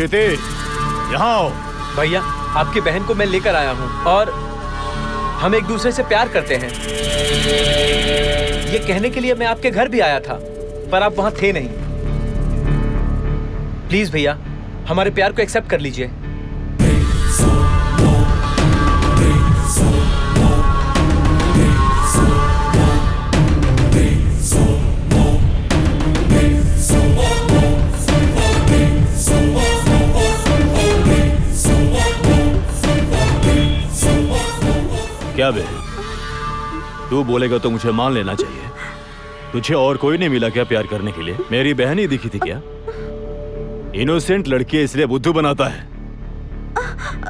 कृति, यहाँ आओ। भैया, आपकी बहन को मैं लेकर आया हूँ और हम एक दूसरे से प्यार करते हैं। ये कहने के लिए मैं आपके घर भी आया था, पर आप वहाँ थे नहीं। प्लीज भैया, हमारे प्यार को एक्सेप्ट कर लीजिए। क्या बे, तू बोलेगा तो मुझे मान लेना चाहिए। तुझे और कोई नहीं मिला क्या प्यार करने के लिए? मेरी बहन ही दिखी थी क्या? इनोसेंट लड़की इसलिए बुद्धू बनाता है।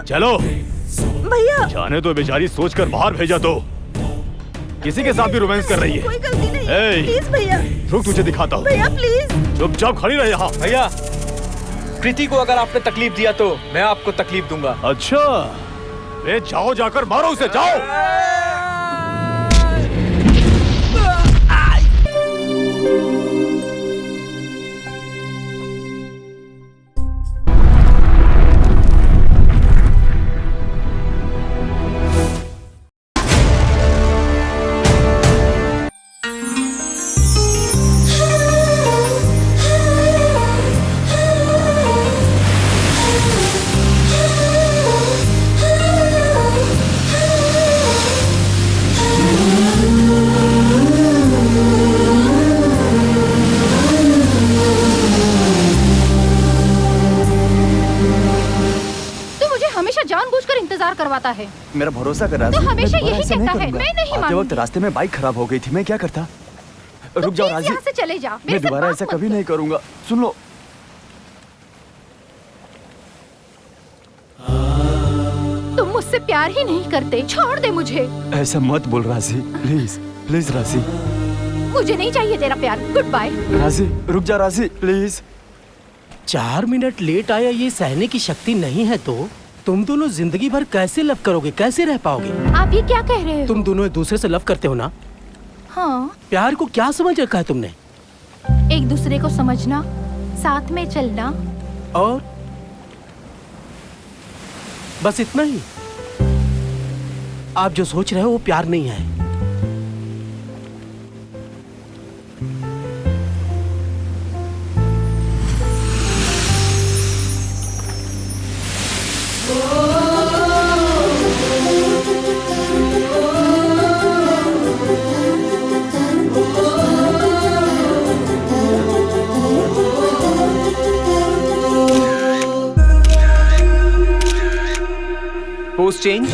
चलो भैया, जाने तो बेचारी सोचकर बाहर भेजा तो किसी के साथ भी रोमांस कर रही है। कोई गलती नहीं है। प्लीज भैया, रुक, तुझे दिखाता हूँ। भैया प्लीज। चुपचाप खड़ी रह यहाँ। भैया, कृति को अगर आपने तकलीफ दिया तो मैं आपको तकलीफ दूंगा। अच्छा, रे जाओ, जाकर मारो उसे, जाओ। करवाता है। मेरा भरोसा कर रहा तो हमेशा यही कहता है। मैं नहीं मानूंगी। वक्त रास्ते में बाइक खराब हो गई थी, मैं क्या करता? रुक जाओ राजी, यहाँ से चले जा। मैं दोबारा ऐसा कभी नहीं करूंगा। सुन लो, तुम मुझसे प्यार ही नहीं करते, छोड़ दे मुझे। ऐसा मत बोल राजी, प्लीज प्लीज राजी। मुझे नहीं चाहिए तेरा प्यार, गुड बाय। राजी रुक जा राजी, प्लीज। 4 मिनट लेट आया ये सहने की शक्ति नहीं है तो तुम दोनों जिंदगी भर कैसे लव करोगे, कैसे रह पाओगे? आप ये क्या कह रहे हो? तुम दोनों एक दूसरे से लव करते हो ना? हाँ। प्यार को क्या समझ रखा है तुमने? एक दूसरे को समझना, साथ में चलना। और बस इतना ही? आप जो सोच रहे हो वो प्यार नहीं है। Post change.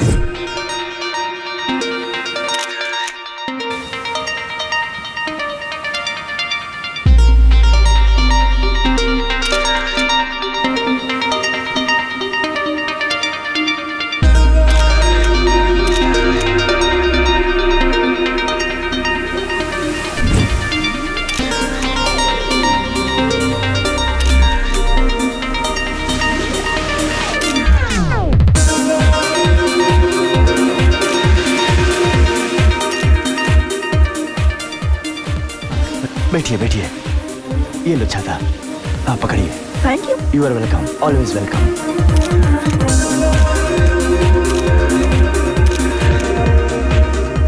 बैठिए बैठिए, ये लो छाता, आप पकड़िए। Thank you. You are welcome, always welcome.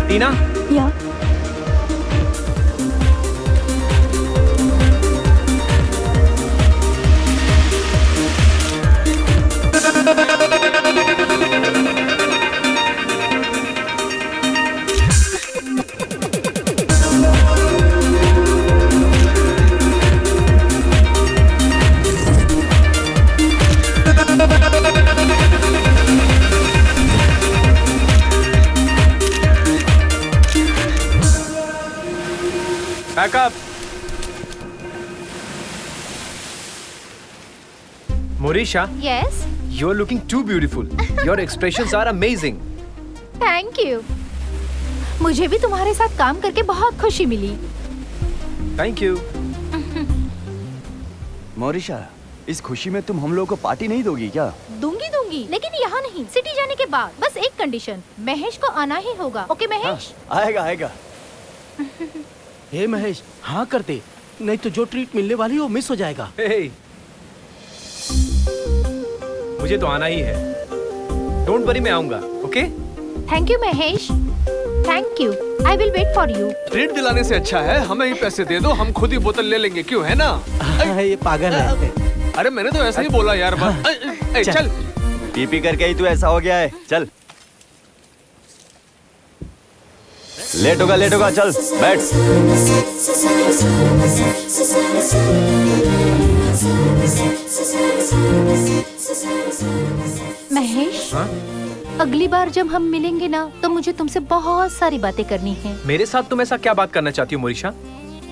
Tina, या back up. Morisha, yes, you're looking too beautiful. Your expressions are amazing. Thank you. मुझे भी तुम्हारे साथ काम करके बहुत खुशी मिली। Thank you. मोरिशा, इस खुशी में तुम हम लोगों को पार्टी नहीं दोगी क्या? दूंगी, लेकिन यहाँ नहीं, सिटी जाने के बाद। बस एक कंडीशन, महेश को आना ही होगा। ओके महेश? हाँ, आएगा आएगा। हे महेश, हाँ कर दे, नहीं तो जो ट्रीट मिलने वाली है वो मिस हो जाएगा। Hey. मुझे तो आना ही है। डोंट वरी, मैं आऊंगा। Okay? Thank you Mahesh, thank you. I will wait for you. Treat दिलाने से अच्छा है हमें ही पैसे दे दो, हम खुद ही बोतल ले लेंगे, क्यों है ना? ये पागल है। अरे मैंने तो ऐसा ही बोला यार। चल। पी पी करके ही तू ऐसा हो गया है। चल लेट होगा, चल बैठ। महेश, हाँ? अगली बार जब हम मिलेंगे ना तो मुझे तुमसे बहुत सारी बातें करनी है। मेरे साथ तुम ऐसा क्या बात करना चाहती हो मोरिशा?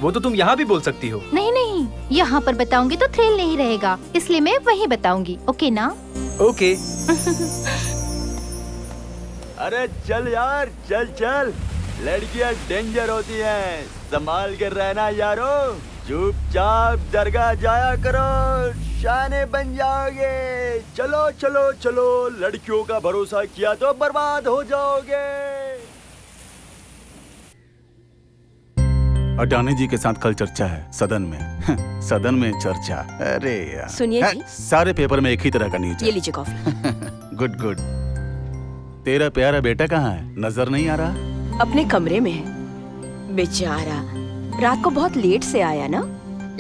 वो तो तुम यहाँ भी बोल सकती हो। नहीं नहीं, यहाँ पर बताऊंगी तो थ्रिल नहीं रहेगा, इसलिए मैं वहीं बताऊंगी। ओके ना? ओके। अरे चल यार, चल। लड़कियां डेंजर होती हैं, संभाल के रहना यारो। चुपचाप दरगाह जाया करो, शाने बन जाओगे। चलो, लड़कियों का भरोसा किया तो बर्बाद हो जाओगे। अडानी जी के साथ कल चर्चा है सदन में। सदन में चर्चा, अरे यार। सुनिए जी। सारे पेपर में एक ही तरह का न्यूज ये है। लीजिए कॉफी। गुड। तेरा प्यारा बेटा कहाँ है? नजर नहीं आ रहा। अपने कमरे में है बेचारा। रात को बहुत लेट से आया ना,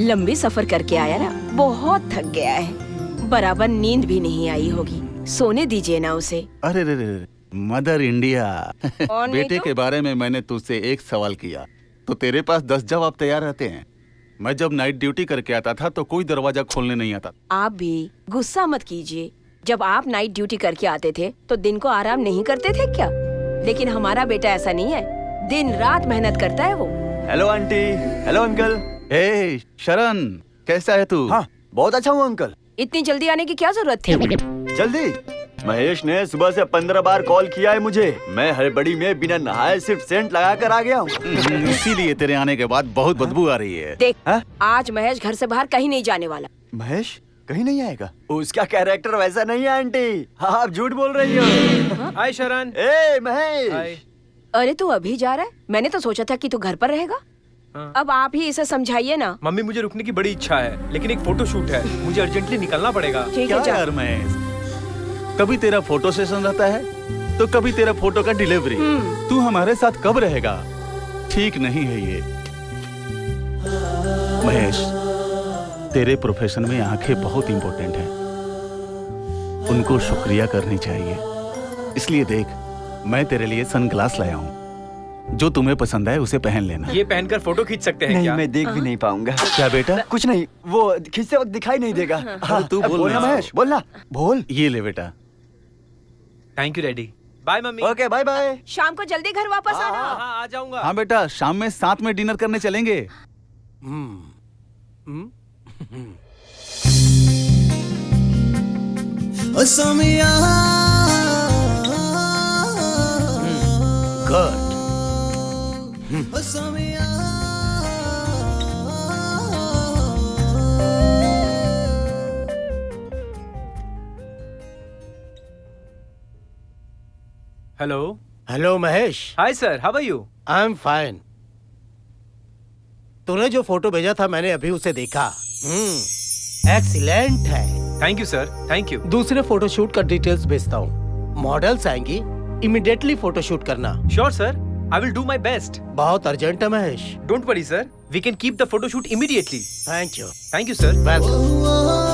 लंबी सफर करके आया ना, बहुत थक गया है। बराबर नींद भी नहीं आई होगी, सोने दीजिए ना उसे। अरे रे मदर इंडिया। और नहीं बेटे तो? के बारे में मैंने तुझसे एक सवाल किया तो तेरे पास 10 जवाब तैयार रहते हैं। मैं जब नाइट ड्यूटी करके आता था तो कोई दरवाजा खोलने नहीं आता। आप भी गुस्सा मत कीजिए। जब आप नाइट ड्यूटी करके आते थे तो दिन को आराम नहीं करते थे क्या? लेकिन हमारा बेटा ऐसा नहीं है, दिन रात मेहनत करता है वो। Hello aunty, hello uncle. ए शरण, कैसा है तू? हाँ, बहुत अच्छा हूँ अंकल। इतनी जल्दी आने की क्या जरूरत थी? जल्दी? महेश ने सुबह से 15 बार कॉल किया है मुझे। मैं हड़बड़ी में बिना नहाए सिर्फ सेंट लगा कर आ गया हूँ। इसीलिए तेरे आने के बाद बहुत बदबू आ रही है। देख, हाँ? आज महेश घर से बाहर कहीं नहीं जाने वाला। महेश कहीं नहीं आएगा? उसका कैरेक्टर वैसा नहीं है आंटी, आप झूठ बोल रही हो। हाय शरण। ए महेश। हाय। अरे तू अभी जा रहा है? मैंने तो सोचा था कि तू घर पर रहेगा। हाँ। अब आप ही इसे समझाइए ना। मम्मी, मुझे रुकने की बड़ी इच्छा है, लेकिन एक फोटो शूट है, मुझे अर्जेंटली निकलना पड़ेगा। ठीक क्या है, जा। यार महेश, कभी तेरा फोटो सेशन रहता है तो कभी तेरा फोटो का डिलीवरी। तू हमारे साथ कब रहेगा? ठीक नहीं है ये। महेश, तेरे प्रोफेशन में आंखें बहुत इंपॉर्टेंट हैं, उनको शुक्रिया करनी चाहिए। इसलिए देख, मैं तेरे लिए सनग्लास लाया हूँ, जो तुम्हें पसंद है उसे पहन लेना। ये पहनकर फोटो खींच सकते हैं नहीं, क्या? मैं देख भी नहीं पाऊंगा। क्या बेटा? कुछ नहीं, वो खींचते वक्त दिखाई नहीं देगा। हाँ, तू बोल बोलना ना। महेश, बोलना, बोल। ये ले बेटा। Thank you daddy. Bye mummy. Okay, bye bye. शाम को जल्दी घर वापस आना। हाँ, आ जाऊंगा। हाँ बेटा, शाम में साथ में डिनर करने चलेंगे। Good. Hello. Hello Mahesh, hi sir, how are you? I am fine. तूने जो फोटो भेजा था मैंने अभी उसे देखा। एक्सीलेंट है। Thank you sir, thank you. दूसरे फोटोशूट का डिटेल्स भेजता हूँ। मॉडल्स आएंगी, इमीडिएटली फोटोशूट करना। Sure sir, I will do my best. बहुत अर्जेंट है Mahesh. Don't worry sir, we can keep the photo shoot immediately. Thank you. Thank you sir. Welcome.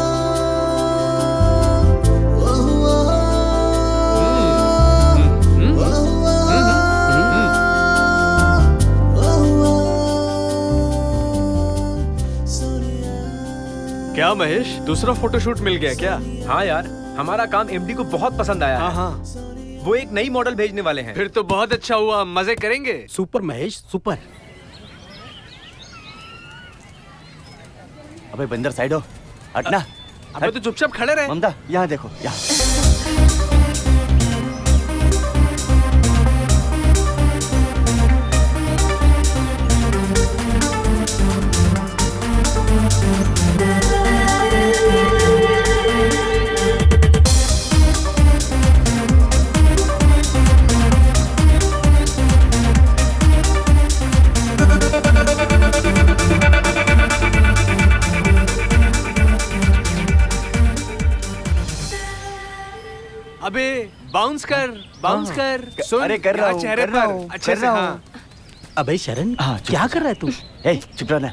क्या महेश, दूसरा फोटोशूट मिल गया क्या? हाँ यार, हमारा काम एमडी को बहुत पसंद आया है। हाँ। वो एक नई मॉडल भेजने वाले हैं। फिर तो बहुत अच्छा हुआ, मजे करेंगे। Super Mahesh, super. अबे बंदर साइड हो, हटना। अबे तो चुपचाप खड़े रहे। ममता, यहाँ देखो, यहाँ। बाउंस कर सुन, अरे कर रहा यहाँ हूँ, चेहरे कर रहा पर हूँ, अच्छे कर से रहा हाँ। हूँ। अबे शरण, हाँ, चुप, क्या कर रहा है तू? ए चुप रहना।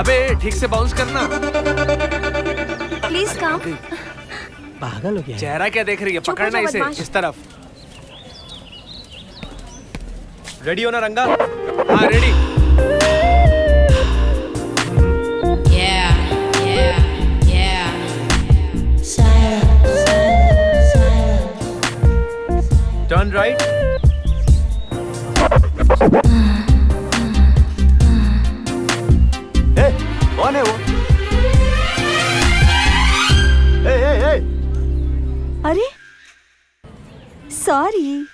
अबे ठीक से बाउंस करना। Please come. पागल हो गया है। चेहरा क्या देख रही है? चुप हो पकड़ना जा, इसे बदमाश। इस तरफ। रेडी हो ना रंगा? हाँ रेडी। Turn right. ए कौन है वो? ए अरे सॉरी।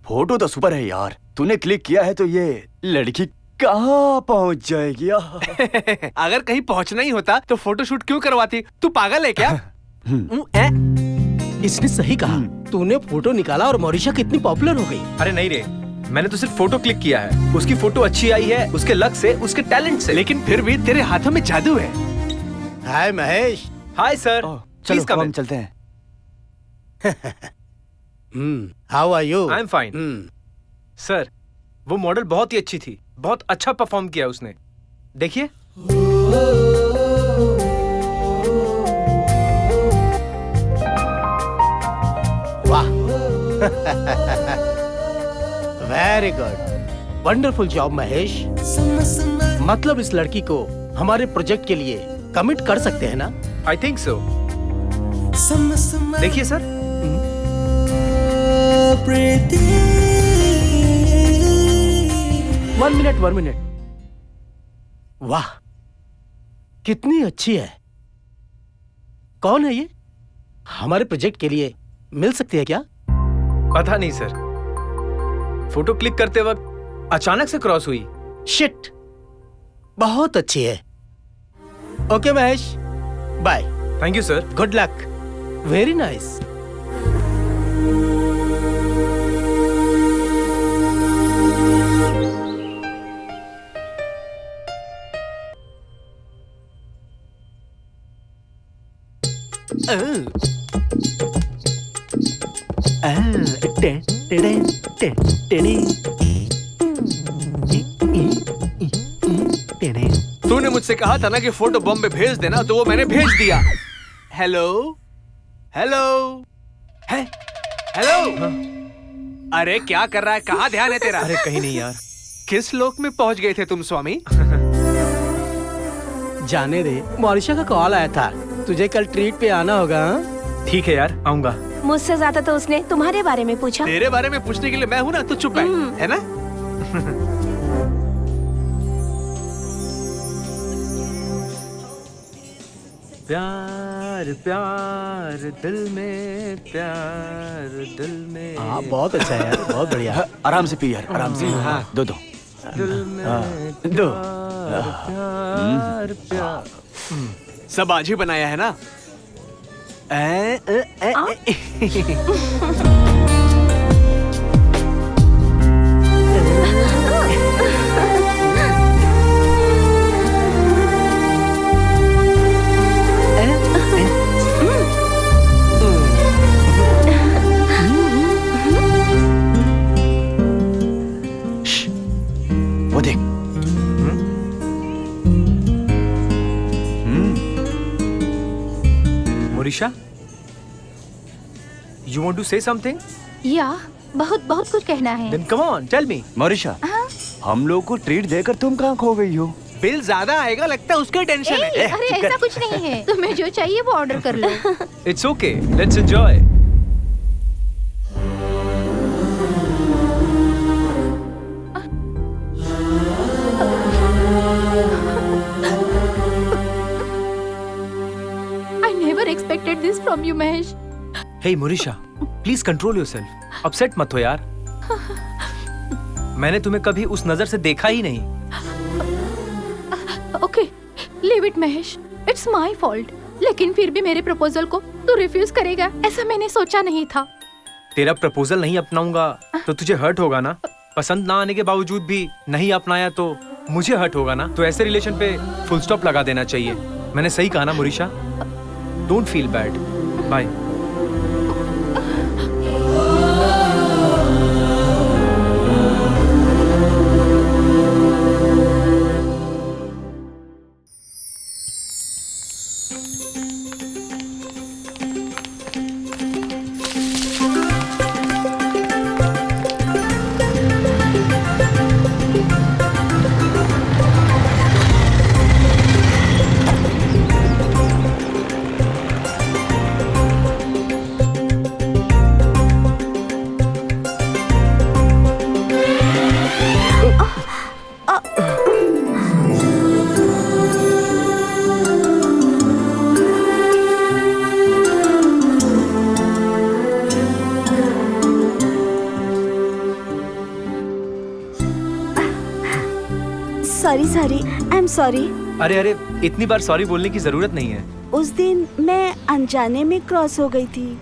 फोटो तो सुपर है यार। तूने क्लिक किया है तो ये लड़की कहाँ पहुंच जाएगी? अगर कहीं पहुंचना ही होता तो फोटोशूट क्यों करवाती? तू पागल है क्या? इसने सही कहा। तूने फोटो निकाला और मॉरिशा कितनी पॉपुलर हो गई। अरे नहीं रे, मैंने तो सिर्फ फोटो क्लिक किया है। उसकी फोटो अच्छी आई है, उसके लक से, उसके टैलेंट से। लेकिन फिर भी तेरे हाथों में जादू है। हाय महेश। हाय सर, चलो कम हम इन। चलते हैं। How are you? I am fine. Sir, वो मॉडल बहुत ही अच्छी थी, बहुत अच्छा परफॉर्म किया उसने। देखिए। वाह। Very good, wonderful job Mahesh. मतलब इस लड़की को हमारे प्रोजेक्ट के लिए कमिट कर सकते हैं ना? I think so. देखिए सर। 1 मिनट। वाह, कितनी अच्छी है। कौन है ये? हमारे प्रोजेक्ट के लिए मिल सकती है क्या? पता नहीं सर, फोटो क्लिक करते वक्त अचानक से क्रॉस हुई। शिट, बहुत अच्छी है। Okay Mahesh, bye. Thank you sir. Good luck. Very nice. तूने मुझसे कहा था ना कि फोटो बॉम्बे भेज देना, तो वो मैंने भेज दिया। हेलो हेलो है हेलो। अरे क्या कर रहा है? कहाँ ध्यान है तेरा? अरे कहीं नहीं यार। किस लोक में पहुंच गए थे तुम स्वामी? जाने दे, मॉरिशा का कॉल आया था, तुझे कल ट्रीट पे आना होगा। हाँ? ठीक है यार, आऊंगा। मुझसे ज्यादा तो उसने तुम्हारे बारे में पूछा। तेरे बारे में पूछने के लिए मैं हूं ना, तो चुप बैठ, है ना? प्यार प्यार दिल में, प्यार दिल में। हाँ, बहुत अच्छा है यार, बहुत बढ़िया। आराम से पी यार, आराम से। दो दिल में दो। प्यार प्यार। सब आज ही बनाया है ना? वो देख। मोरिशा, you want to say something? या बहुत बहुत कुछ कहना है। Then come on, tell me. मॉरिशा, हम लोग को ट्रीट देकर तुम कहाँ खो गई हो? बिल ज्यादा आएगा लगता है, उसका टेंशन है। अरे ऐसा कुछ नहीं है, तुम्हें जो चाहिए वो ऑर्डर कर लो। It's okay, let's enjoy. I never expected this from you, Mahesh. Hey Monisha, please control yourself. Upset मत हो यार। मैंने तुम्हें कभी उस नजर से देखा ही नहीं। Okay, leave it Mahesh, it's my fault. लेकिन फिर भी मेरे प्रपोजल को तू रिफ्यूज करेगा, ऐसा मैंने सोचा नहीं था। तेरा प्रपोजल नहीं अपनाऊंगा तो तुझे हर्ट होगा ना। पसंद ना आने के बावजूद भी नहीं अपनाया तो मुझे हर्ट होगा ना। तो ऐसे रिलेशन पे फुल स्टॉप लगा देना चाहिए। मैंने सही कहा ना Monisha? Don't feel bad. Bye. Sorry, I am sorry. अरे अरे, इतनी बार सॉरी बोलने की जरूरत नहीं है। उस दिन मैं अनजाने में क्रॉस हो गई थी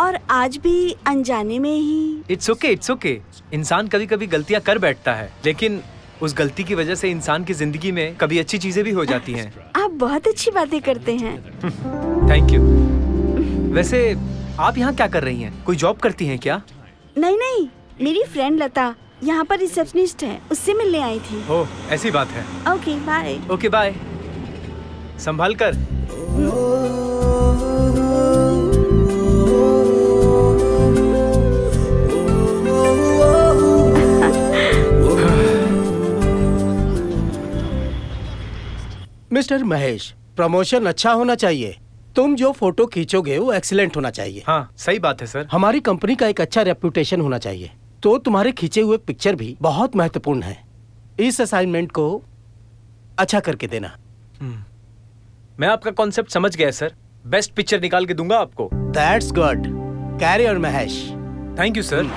और आज भी अनजाने में ही। It's okay, it's okay. इंसान कभी कभी गलतियां कर बैठता है, लेकिन उस गलती की वजह से इंसान की जिंदगी में कभी अच्छी चीजें भी हो जाती हैं। आप बहुत अच्छी बातें करते हैं। Thank you. वैसे आप यहाँ क्या कर रही हैं? कोई जॉब करती हैं क्या? नहीं, मेरी फ्रेंड लता यहाँ पर रिसेप्शनिस्ट है, उससे मिलने आई थी। ओह, ऐसी बात है। Okay bye. Okay bye. संभाल कर। मिस्टर महेश, प्रमोशन अच्छा होना चाहिए। तुम जो फोटो खींचोगे वो एक्सीलेंट होना चाहिए। हाँ, सही बात है सर। हमारी कंपनी का एक अच्छा रेपुटेशन होना चाहिए, तो तुम्हारे खींचे हुए पिक्चर भी बहुत महत्वपूर्ण है। इस असाइनमेंट को अच्छा करके देना। मैं आपका कॉन्सेप्ट समझ गया सर। बेस्ट पिक्चर निकाल के दूंगा आपको। That's good. Carry on Mahesh. Thank you sir.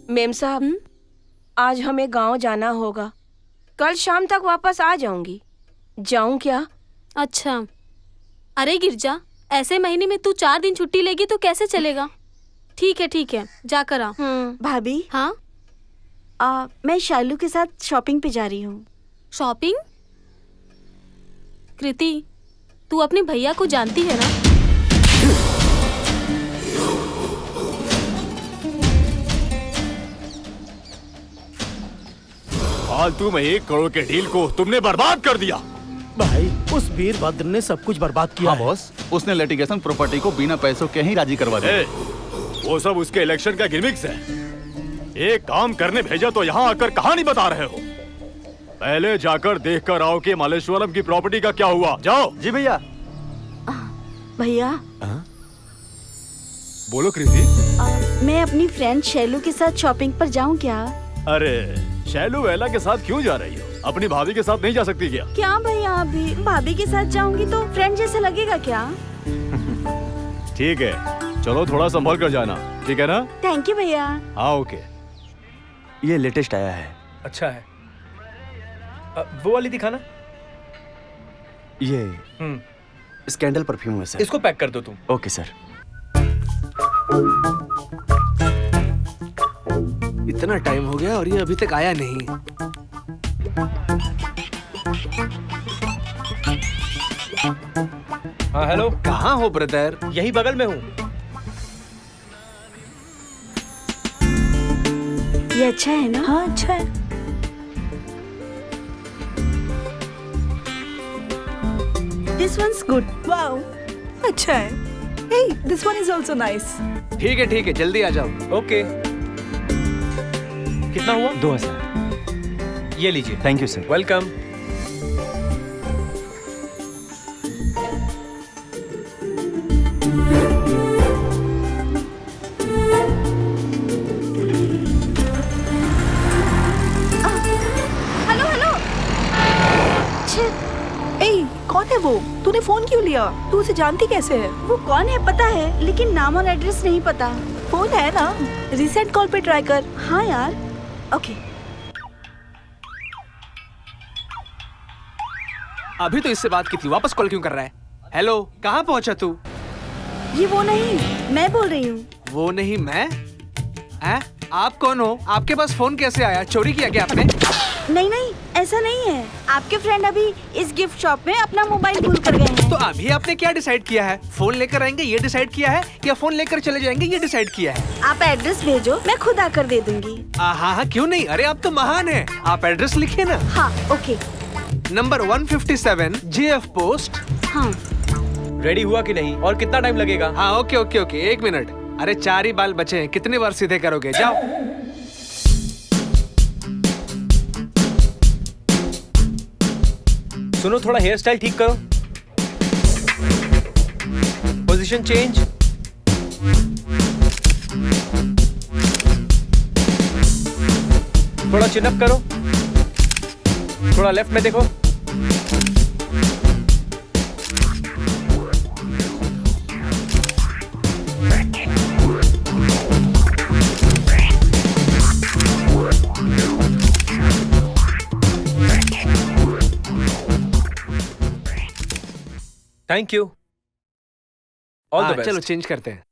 Ma'am साहब, आज हमें गांव जाना होगा। कल शाम तक वापस आ जाऊंगी। जाऊं क्या? अच्छा। अरे गिरजा, ऐसे महीने में तू 4 दिन छुट्टी लेगी तो कैसे चलेगा? ठीक है, जाकर आ। भाभी। हाँ? मैं शालू के साथ शॉपिंग पे जा रही हूँ। शॉपिंग? कृति, तू अपने भैया को जानती है ना? फालतू में 1 करोड़ के डील को तुमने बर्बाद कर दिया। भाई, उस वीरभद्र ने सब कुछ बर्बाद किया। हाँ बॉस, उसने लिटिगेशन प्रॉपर्टी को बिना पैसों के ही राजी करवा दिया। वो सब उसके इलेक्शन का गिमिक्स है। एक काम करने भेजा तो यहाँ आकर कहानी बता रहे हो। पहले जाकर देख कर आओ कि मालेश्वरम की प्रॉपर्टी का क्या हुआ। जाओ। जी भैया। भैया, बोलो कृति। मैं अपनी फ्रेंड शैलू के साथ शॉपिंग पर जाऊं क्या? अरे शैलू वेला के साथ क्यों जा रही हो? अपनी भाभी के साथ नहीं जा सकती क्या? क्या भैया, अभी भाभी के साथ जाऊंगी तो फ्रेंड जैसा लगेगा क्या? ठीक है, चलो थोड़ा संभल कर जाना, ठीक है ना? थैंक यू भैया। हाँ ओके। ये लेटेस्ट आया है। अच्छा है। वो वाली दिखाना। ये स्कैंडल परफ्यूम है सर। इसको पैक कर दो तुम। Okay sir. इतना टाइम हो गया और ये अभी तक आया नहीं। हाँ हेलो। कहाँ हो ब्रदर? यही बगल में हूँ। ये अच्छा है ना? हाँ अच्छा है। This once good. वाओ अच्छा है। Hey this one is also nice. ठीक है जल्दी आ जाओ। ओके। कितना हुआ? 2000। ये लीजिए। Thank you sir. Welcome. Hello hello. ए कौन है वो? तूने फोन क्यों लिया? तू उसे जानती कैसे है? वो कौन है पता है, लेकिन नाम और एड्रेस नहीं पता। फोन है ना, रिसेंट कॉल पे ट्राई कर। हाँ यार। ओके। अभी तो इससे बात की थी, वापस कॉल क्यों कर रहा है? हेलो, कहाँ पहुँचा तू? ये वो नहीं, मैं बोल रही हूँ। वो नहीं मैं? हैं? आप कौन हो? आपके पास फोन कैसे आया? चोरी किया क्या आपने? नहीं नहीं, ऐसा नहीं है। आपके फ्रेंड अभी इस गिफ्ट शॉप में अपना मोबाइल भूल कर गए हैं। तो अभी आपने क्या डिसाइड किया है? फोन लेकर आएंगे ये डिसाइड किया है या फोन लेकर चले जाएंगे ये डिसाइड किया है? आप एड्रेस भेजो, मैं खुद आकर दे दूंगी। हाँ क्यों नहीं? अरे आप तो महान हैं। आप एड्रेस लिखिए ना। हाँ ओके। Number 157 JF post. हाँ रेडी हुआ कि नहीं और कितना टाइम लगेगा? हाँ ओके 1 मिनट। अरे 4 ही बाल बचे हैं, कितनी बार सीधे करोगे? जाओ। सुनो, थोड़ा हेयर स्टाइल ठीक करो। Position change. थोड़ा चिन अप करो। थोड़ा लेफ्ट में देखो। Thank you. All the best. चलो चेंज करते हैं।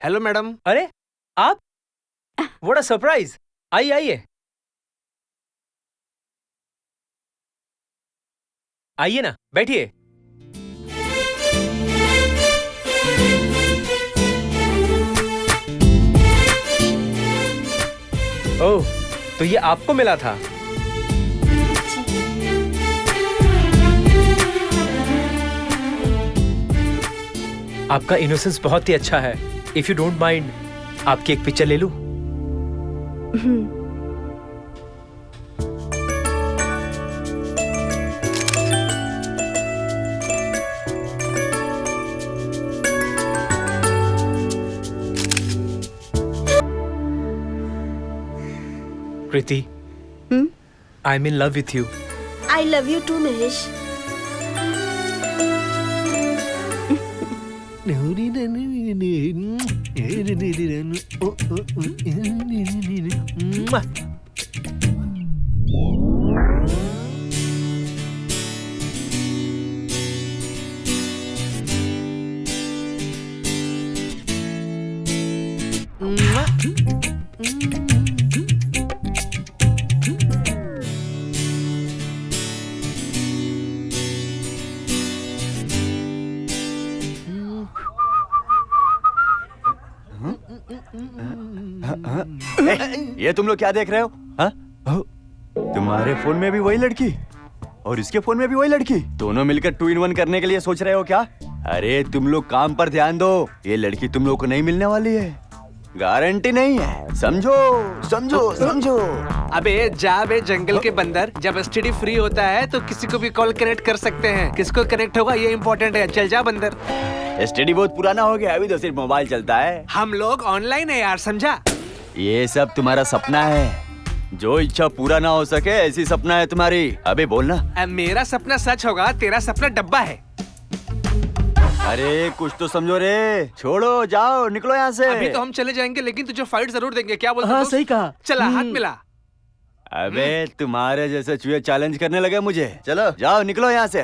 Hello madam. अरे आप, व्हाट अ सरप्राइज। आइए आइए आइए ना, बैठिए। ओह, तो ये आपको मिला था? आपका इनोसेंस बहुत ही अच्छा है। इफ यू डोंट माइंड, आपकी एक पिक्चर ले लूं? Kriti, I am in love with you. I love you too Mahesh. ये तुम लोग क्या देख रहे हो? हाँ? तुम्हारे फोन में भी वही लड़की और इसके फोन में भी वही लड़की, दोनों मिलकर 2 in 1 करने के लिए सोच रहे हो क्या? अरे तुम लोग काम पर ध्यान दो, ये लड़की तुम लोग को नहीं मिलने वाली है, गारंटी नहीं है। समझो समझो समझो। अबे जा बे जंगल के बंदर, जब एसटीडी फ्री होता है तो किसी को भी कॉल कनेक्ट कर सकते हैं। किसको कनेक्ट होगा ये इम्पोर्टेंट है। चल जा बंदर। एसटीडी बहुत पुराना हो गया, अभी तो सिर्फ मोबाइल चलता है। हम लोग ऑनलाइन है यार, समझा? ये सब तुम्हारा सपना है, जो इच्छा पूरा ना हो सके ऐसी सपना है तुम्हारी। अबे बोलना। मेरा सपना सच होगा, तेरा सपना डब्बा है। अरे कुछ तो समझो रे, छोड़ो, जाओ, निकलो यहाँ से। अभी तो हम चले जाएंगे, लेकिन तुझे फाइट जरूर देंगे। क्या बोलते हाँ हो? सही कहा। चला, हाथ मिला। अबे तुम्हारे जैसे चूहे चैलेंज करने लगे मुझे। चलो जाओ, निकलो यहाँ से।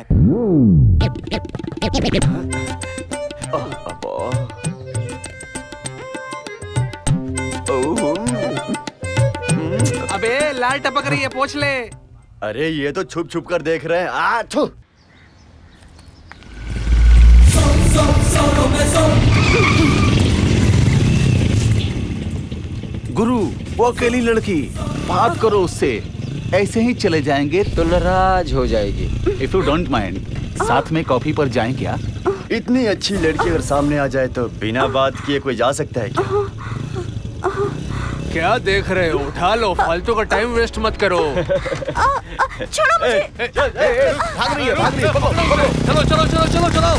अबे लाल टपक रही है, पोंछ ले। अरे ये तो छुप छुप कर देख रहे हैं। थू। गुरु, वो अकेली लड़की, बात करो उससे। ऐसे ही चले जाएंगे तो नाराज हो जाएगी। इफ यू डोंट माइंड, साथ में कॉफी पर जाएं क्या? इतनी अच्छी लड़की अगर सामने आ जाए तो बिना बात किए कोई जा सकता है क्या? क्या देख रहे हो? उठा लो, फालतू का टाइम वेस्ट मत करो। छोड़ो मुझे। भाग रही है, भाग रही है। चलो चलो चलो चलो चलो।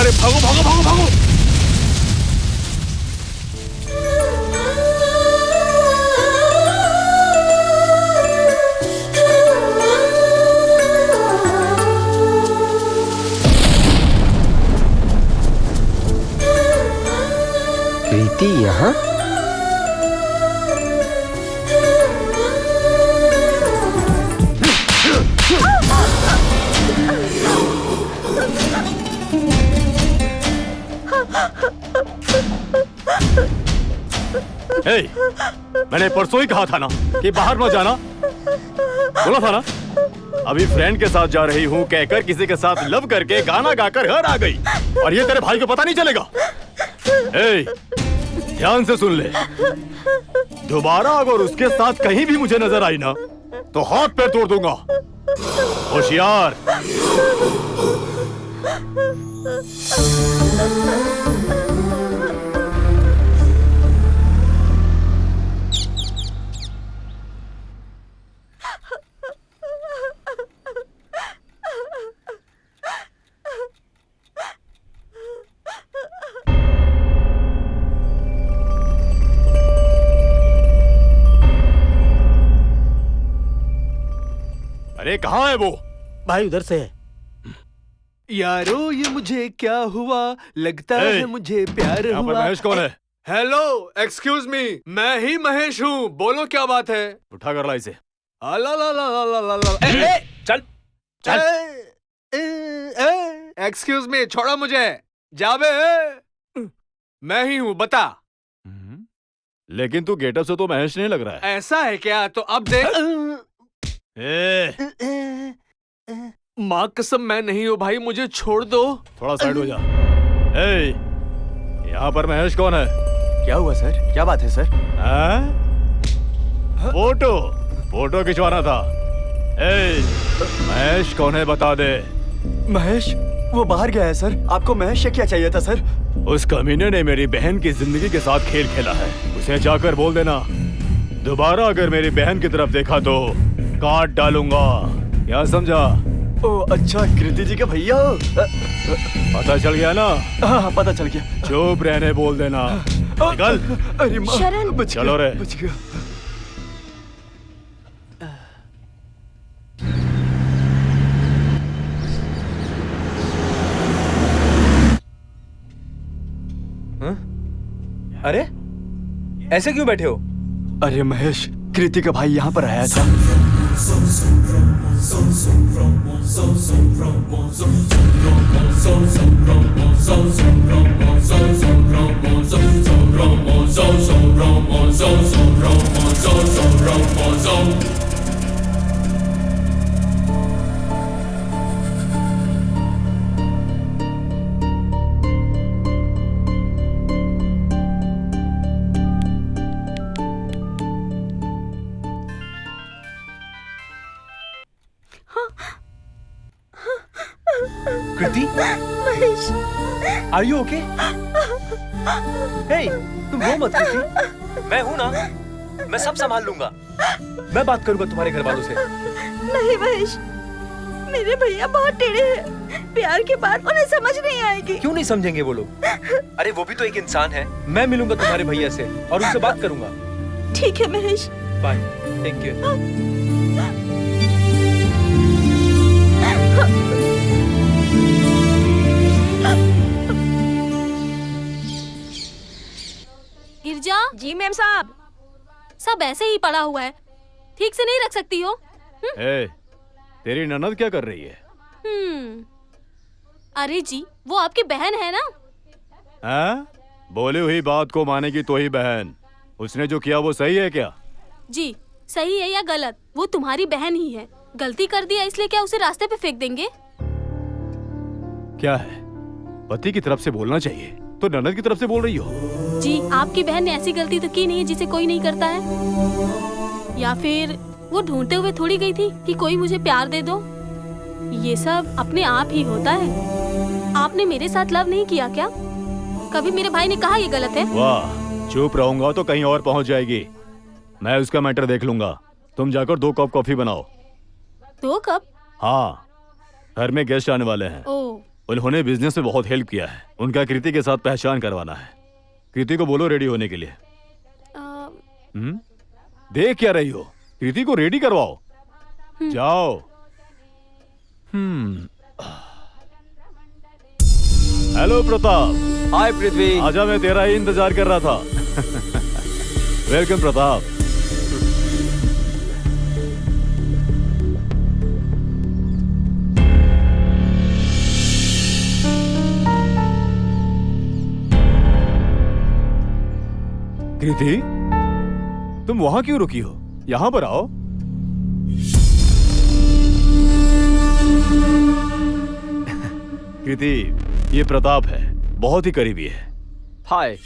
अरे भागो भागो भागो भागो। कृति यहाँ? Hey, मैंने परसों ही कहा था ना कि बाहर मत जाना। बोला था ना? अभी फ्रेंड के साथ जा रही हूँ कहकर किसी के साथ लव करके गाना गाकर घर आ गई, और ये तेरे भाई को पता नहीं चलेगा। hey, ध्यान से सुन ले, दोबारा अगर उसके साथ कहीं भी मुझे नजर आई ना तो हाथ पैर तोड़ दूंगा। होशियार। अरे कहाँ है वो? भाई उधर से है। यारो ये मुझे क्या हुआ, लगता है मुझे प्यार यहाँ पर हुआ। महेश कौन है? हेलो, एक्सक्यूज मी, मैं ही महेश हूँ। बोलो क्या बात है? उठा कर ला इसे। चल चल। एक्सक्यूज मी, छोड़ो मुझे। जाबे, मैं ही हूँ, बता। लेकिन तू गेटअप से तो महेश नहीं लग रहा है। ऐसा है क्या? तो अब देख। माँ कसम मैं नहीं हूँ भाई, मुझे छोड़ दो। थोड़ा साइड हो जा। यहाँ पर महेश कौन है? क्या हुआ सर? क्या बात है सर? फोटो खिंचवाना था। महेश कौन है बता दे। महेश वो बाहर गया है सर। आपको महेश से क्या चाहिए था सर? उस कमीने ने मेरी बहन की जिंदगी के साथ खेल खेला है। उसे जाकर बोल देना दोबारा अगर मेरी बहन की तरफ देखा तो काट डालूंगा। क्या समझा? ओ अच्छा, कृति जी के भैया। पता चल गया ना? हाँ पता चल गया। चुप रहने बोल देना। निकल। अरे माँ, शरण। चलो रे। बच गया। अरे ऐसे क्यों बैठे हो? अरे महेश, कृति का भाई यहाँ पर आया था। कृति, आर यू ओके? हे, तुम रो मत कृति, मैं हूं ना, मैं सब संभाल लूंगा। मैं बात करूंगा तुम्हारे घर वालों से। नहीं महेश, मेरे भैया बहुत टेढ़े हैं। प्यार की बात उन्हें समझ नहीं आएगी। क्यों नहीं समझेंगे वो लोग? अरे वो भी तो एक इंसान है। मैं मिलूंगा तुम्हारे भैया से और उनसे बात करूंगा। ठीक है Mahesh. Bye, take care. Girija. जी मैम साहब। सब ऐसे ही पड़ा हुआ है, ठीक से नहीं रख सकती हो? तेरी ननद क्या कर रही है? अरे जी, वो आपकी बहन है ना? बोली हुई बात को मानेगी तो ही बहन। उसने जो किया वो सही है क्या? जी सही है या गलत, वो तुम्हारी बहन ही है। गलती कर दिया इसलिए क्या उसे रास्ते पे फेंक देंगे? क्या है, पति की तरफ से बोलना चाहिए तो ननद की तरफ से बोल रही हो? जी आपकी बहन ने ऐसी गलती तो की नहीं है जिसे कोई नहीं करता है। या फिर वो ढूंढते हुए थोड़ी गई थी कि कोई मुझे प्यार दे दो। ये सब अपने आप ही होता है। आपने मेरे साथ लव नहीं किया क्या? कभी मेरे भाई ने कहा ये गलत है? वाह, चुप रहूंगा तो कहीं और पहुंच जाएगी। मैं उसका मैटर देख लूंगा। तुम जाकर 2 कप कॉफी बनाओ। 2 कप? हाँ, घर में गेस्ट आने वाले हैं। उन्होंने बिजनेस में बहुत हेल्प किया है। उनका कृति के साथ पहचान करवाना है। कृति को बोलो रेडी होने के लिए। देख क्या रही हो, कृति को रेडी करवाओ। जाओ। हेलो प्रताप। हाय पृथ्वी। आजा, मैं तेरा ही इंतजार कर रहा था। वेलकम प्रताप। कृति, तुम वहां क्यों रुकी हो? यहां पर आओ। कृति, ये प्रताप है, बहुत ही करीबी है। हाय।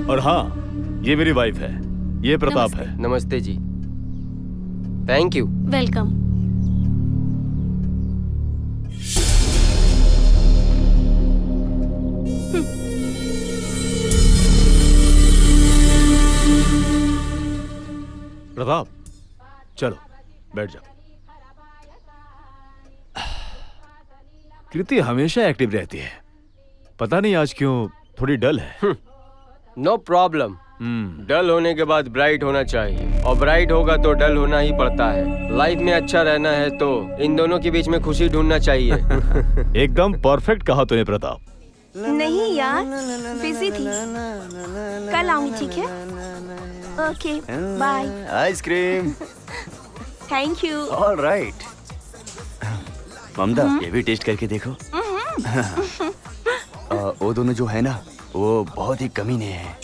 और हाँ, ये मेरी वाइफ है। ये प्रताप है। नमस्ते जी। Thank you. वेलकम। प्रताप, चलो बैठ जाओ। कृति हमेशा एक्टिव रहती है, पता नहीं आज क्यों थोड़ी डल है। नो प्रॉब्लम, डल होने के बाद ब्राइट होना चाहिए, और ब्राइट होगा तो डल होना ही पड़ता है। लाइफ में अच्छा रहना है तो इन दोनों के बीच में खुशी ढूंढना चाहिए। एकदम परफेक्ट कहा तूने प्रताप। नहीं यार, बिजी थी। कल आऊंगी, ठीक है? Okay, bye. Ice cream. Thank you. Alright. Mamta, ये भी टेस्ट करके देखो। वो दोनों जो है ना, वो बहुत ही कमीने हैं।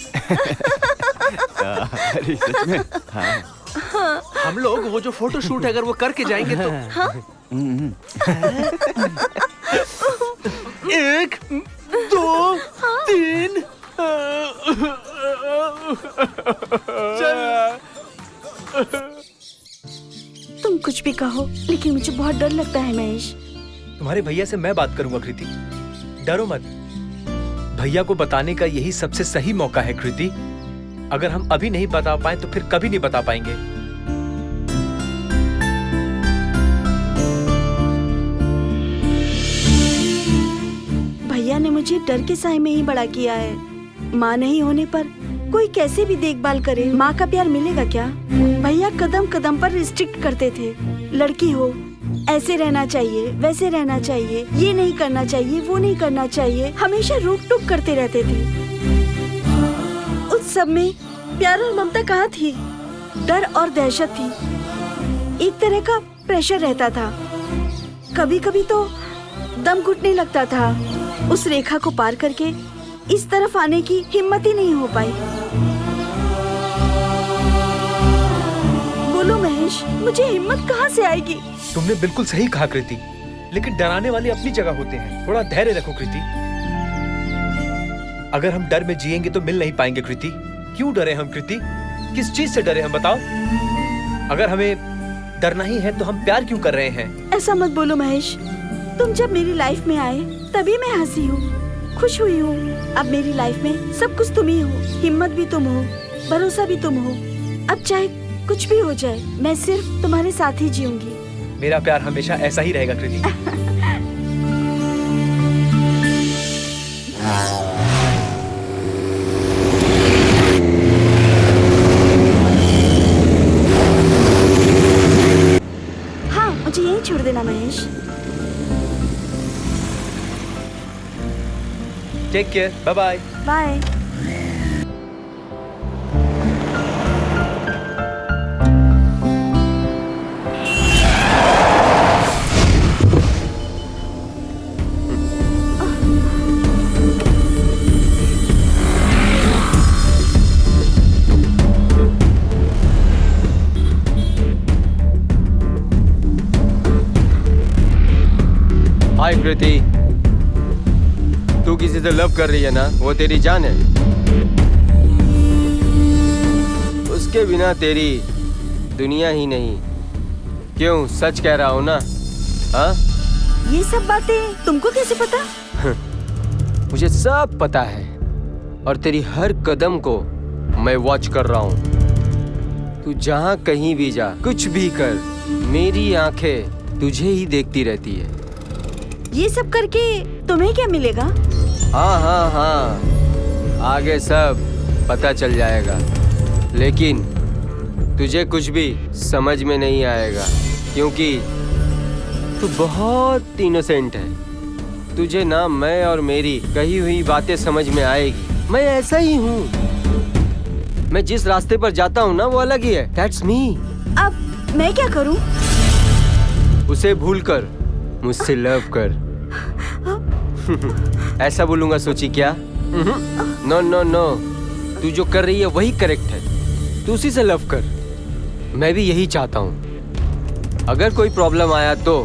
अरे सच में। हाँ। हम लोग वो जो फोटो शूट अगर वो करके जाएंगे तो एक, दो, तीन। तुम कुछ भी कहो, लेकिन मुझे बहुत डर लगता है महेश। तुम्हारे भैया से मैं बात करूंगा कृति, डरो मत। भैया को बताने का यही सबसे सही मौका है कृति। अगर हम अभी नहीं बता पाए तो फिर कभी नहीं बता पाएंगे। भैया ने मुझे डर के साए में ही बड़ा किया है। माँ नहीं होने पर कोई कैसे भी देखभाल करे, माँ का प्यार मिलेगा क्या? भैया कदम कदम पर रिस्ट्रिक्ट करते थे। लड़की हो, ऐसे रहना चाहिए, वैसे रहना चाहिए, ये नहीं करना चाहिए, वो नहीं करना चाहिए, हमेशा रोक टोक करते रहते थे। उस सब में प्यार और ममता कहाँ थी? डर और दहशत थी। एक तरह का प्रेशर रहता था। कभी कभी तो दम घुटने लगता था। उस रेखा को पार करके इस तरफ आने की हिम्मत ही नहीं हो पाई। बोलो महेश, मुझे हिम्मत कहाँ से आएगी? तुमने बिल्कुल सही कहा कृति, लेकिन डराने वाले अपनी जगह होते हैं। थोड़ा धैर्य रखो कृति। अगर हम डर में जिएंगे तो मिल नहीं पाएंगे कृति। क्यों डरे हम कृति? किस चीज से डरे हम, बताओ? अगर हमें डरना ही है तो हम प्यार क्यों कर रहे हैं? ऐसा मत बोलो महेश। तुम जब मेरी लाइफ में आए तभी मैं हंसी हूँ, खुश हुई हूँ। अब मेरी लाइफ में सब कुछ तुम ही हो। हिम्मत भी तुम हो, भरोसा भी तुम हो। अब चाहे कुछ भी हो जाए, मैं सिर्फ तुम्हारे साथ ही जीऊंगी। मेरा प्यार हमेशा ऐसा ही रहेगा कृति। हाँ, मुझे यहीं छोड़ देना Mahesh. Take care, bye bye. Bye. Hi Kriti, तू किसी से लव कर रही है ना? वो तेरी जान है। उसके बिना तेरी दुनिया ही नहीं। क्यों, सच कह रहा हूँ ना? हाँ? ये सब बातें तुमको कैसे पता? मुझे सब पता है, और तेरी हर कदम को मैं वॉच कर रहा हूँ। तू जहाँ कहीं भी जा, कुछ भी कर, मेरी आंखें तुझे ही देखती रहती है। ये सब करके तुम्हें क्या मिलेगा? हाँ हाँ हाँ, आगे सब पता चल जाएगा, लेकिन तुझे कुछ भी समझ में नहीं आएगा, क्योंकि तू बहुत इनोसेंट है। तुझे ना मैं और मेरी कही हुई बातें समझ में आएगी। मैं ऐसा ही हूँ। मैं जिस रास्ते पर जाता हूँ ना, वो अलग ही है। That's me। अब मैं क्या करूँ? उसे भूलकर मुझसे लव कर। ऐसा बोलूंगा सोची क्या? नो नो नो, तू जो कर रही है वही करेक्ट है। तू उसी से लव कर। मैं भी यही चाहता हूँ। अगर कोई प्रॉब्लम आया तो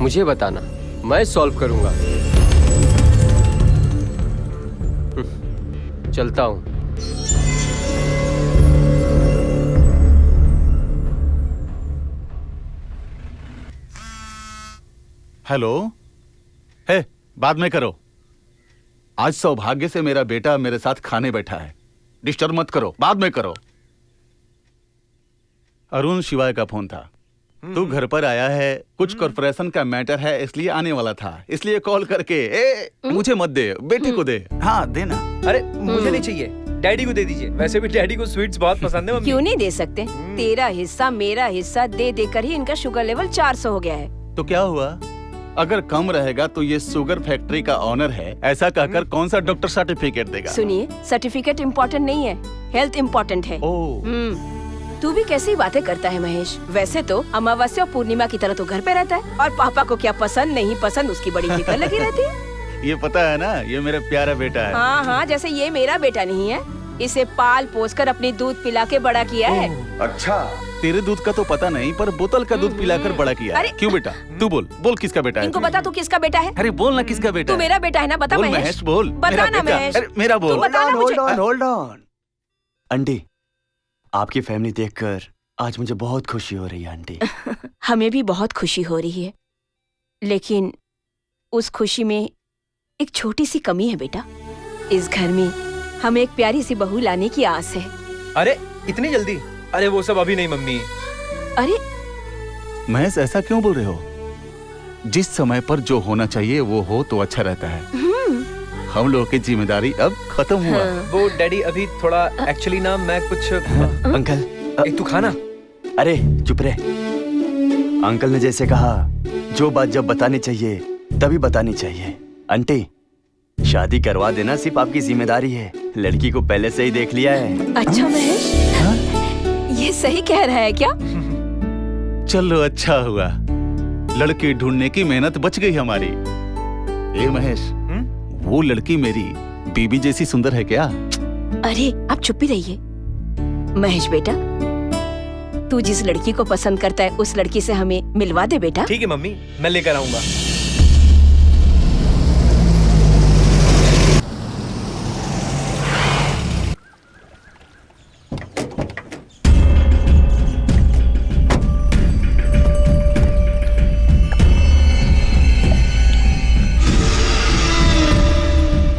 मुझे बताना, मैं सॉल्व करूंगा। चलता हूँ। हेलो। हे, बाद में करो। आज सौभाग्य से मेरा बेटा मेरे साथ खाने बैठा है। डिस्टर्ब मत करो, बाद में करो। अरुण शिवाय का फोन था। तू घर पर आया है, कुछ कॉर्पोरेशन का मैटर है, इसलिए आने वाला था। इसलिए कॉल करके मुझे मत दे, बेटे को दे। हाँ देना। अरे मुझे नहीं चाहिए, डैडी को दे दीजिए, वैसे भी डैडी को स्वीट्स बहुत पसंद है मम्मी। क्यों नहीं दे सकते? तेरा हिस्सा मेरा हिस्सा दे देकर ही इनका शुगर लेवल 400 हो गया है। तो क्या हुआ? अगर कम रहेगा तो ये शुगर फैक्ट्री का ऑनर है, ऐसा कहकर कौन सा डॉक्टर सर्टिफिकेट देगा? सुनिए, सर्टिफिकेट इम्पोर्टेंट नहीं है, हेल्थ इम्पोर्टेंट है। तू भी कैसी बातें करता है महेश? वैसे तो अमावस्या और पूर्णिमा की तरह तो घर पे रहता है और पापा को क्या पसंद नहीं पसंद उसकी बड़ी फिक्र लगी रहती है। ये पता है ना, ये मेरा प्यारा बेटा है। हाँ हाँ, जैसे ये मेरा बेटा नहीं है, इसे पाल पोस कर अपनी दूध पिला के बड़ा किया है। अच्छा, तेरे दूध का तो पता नहीं, पर बोतल का दूध पिलाकर बड़ा किया है। क्यों बेटा? तू बोल किसका बेटा है? इनको बता तू किसका बेटा है? अरे बोल ना किसका बेटा तू है? मेरा बेटा है ना, बता बोल महेश। महेश बोल। बता ना महेश। अरे मेरा बोल। तू बता ना मुझे। Hold on. आंटी, आपकी फैमिली देखकर आज मुझे बहुत खुशी हो रही है आंटी। हमें भी बहुत खुशी हो रही है, लेकिन उस खुशी में एक छोटी सी कमी है बेटा। इस घर में हमें एक प्यारी सी बहू लाने की आस है। अरे इतनी जल्दी? अरे वो सब अभी नहीं मम्मी। अरे महेश, ऐसा क्यों बोल रहे हो? जिस समय पर जो होना चाहिए वो हो तो अच्छा रहता है। हम लोगों की जिम्मेदारी अब खत्म हुआ। वो डैडी अभी थोड़ा एक्चुअली ना मैं कुछ अंकल एक तू खाना। अरे चुप रहे। अंकल ने जैसे कहा, जो बात जब बतानी चाहिए तभी बतानी चाहिए। आंटी, शादी करवा देना सिर्फ आपकी जिम्मेदारी है। लड़की को पहले से ही देख लिया है। अच्छा महेश, ये सही कह रहा है क्या? चलो अच्छा हुआ, लड़की ढूंढने की मेहनत बच गई हमारी। ए महेश, वो लड़की मेरी बीबी जैसी सुंदर है क्या? अरे आप चुप ही रहिए। महेश बेटा, तू जिस लड़की को पसंद करता है उस लड़की से हमें मिलवा दे बेटा। ठीक है मम्मी, मैं लेकर आऊंगा।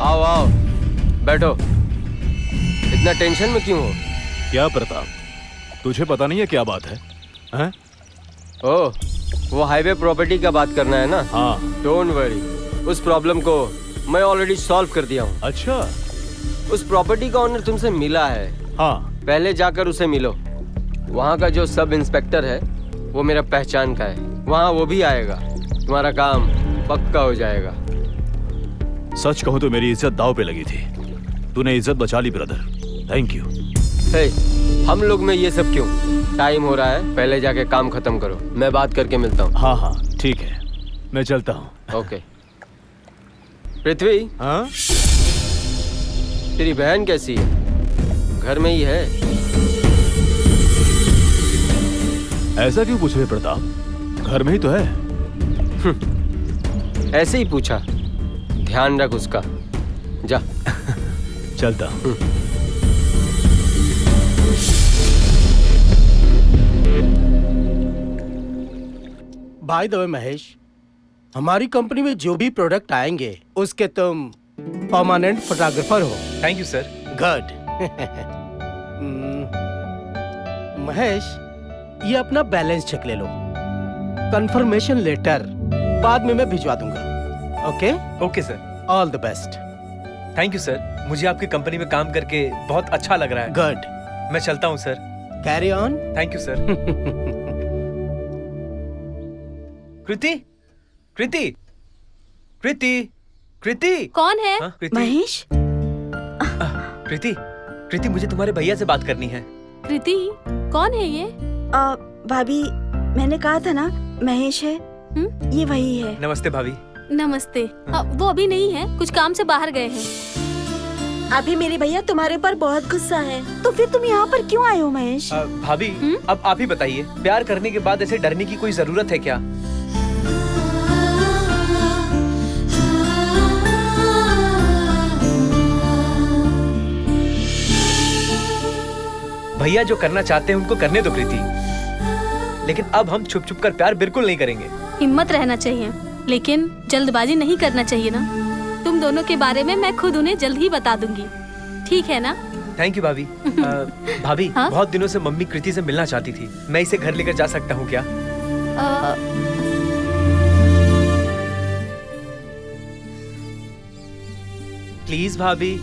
आओ आओ, बैठो। इतना टेंशन में क्यों हो? क्या प्रताप, तुझे पता नहीं है क्या बात है? हैं? ओह, वो हाईवे प्रॉपर्टी का बात करना है ना? हाँ। डोंट वरी, उस प्रॉब्लम को मैं ऑलरेडी सॉल्व कर दिया हूँ। अच्छा, उस प्रॉपर्टी का ओनर तुमसे मिला है। हाँ। पहले जाकर उसे मिलो। वहाँ का जो सब इंस्पेक्टर है वो मेरा पहचान का है, वहाँ वो भी आएगा। तुम्हारा काम पक्का हो जाएगा। सच कहूँ तो मेरी इज्जत दाव पे लगी थी, तूने इज्जत बचा ली ब्रदर, थैंक यू। हे, हम लोग में ये सब क्यों? टाइम हो रहा है, पहले जाके काम खत्म करो। मैं बात करके मिलता हूँ। हाँ हाँ ठीक है, मैं चलता हूँ। ओके। पृथ्वी, हाँ? तेरी बहन कैसी है? घर में ही है? ऐसा क्यों पूछ रहे प्रताप, घर में ही तो है। ऐसे ही पूछा, ध्यान रख उसका। जा। चलता हूँ। बाय द वे महेश, हमारी कंपनी में जो भी प्रोडक्ट आएंगे उसके तुम परमानेंट फोटोग्राफर हो। Thank you sir. Good. Mahesh, ये अपना बैलेंस चेक ले लो, कंफर्मेशन लेटर बाद में मैं भिजवा दूंगा। Okay? Okay sir. All the best. Thank you sir, मुझे आपकी कंपनी में काम करके बहुत अच्छा लग रहा है। गुड। मैं चलता हूँ sir. Carry on. Thank you sir. Kriti, Kriti, Kriti, Kriti. कौन है? हाँ, कृति। महेश, कृति, कृति, मुझे तुम्हारे भैया से बात करनी है। कृति, कौन है ये? भाभी, मैंने कहा था ना महेश है। ये वही है। नमस्ते भाभी। नमस्ते। वो अभी नहीं है, कुछ काम से बाहर गए हैं। अभी मेरे भैया तुम्हारे ऊपर बहुत गुस्सा है, तो फिर तुम यहाँ पर क्यों आए हो महेश? भाभी, अब आप ही बताइए, प्यार करने के बाद ऐसे डरने की कोई जरूरत है क्या? भैया जो करना चाहते हैं उनको करने दो कृति, लेकिन अब हम छुप छुप कर प्यार बिल्कुल नहीं करेंगे। हिम्मत रहना चाहिए, लेकिन जल्दबाजी नहीं करना चाहिए ना। तुम दोनों के बारे में मैं खुद उन्हें जल्द ही बता दूंगी, ठीक है ना? थैंक यू भाभी। भाभी, हाँ? बहुत दिनों से मम्मी कृति से मिलना चाहती थी, मैं इसे घर लेकर जा सकता हूँ क्या? प्लीज भाभी।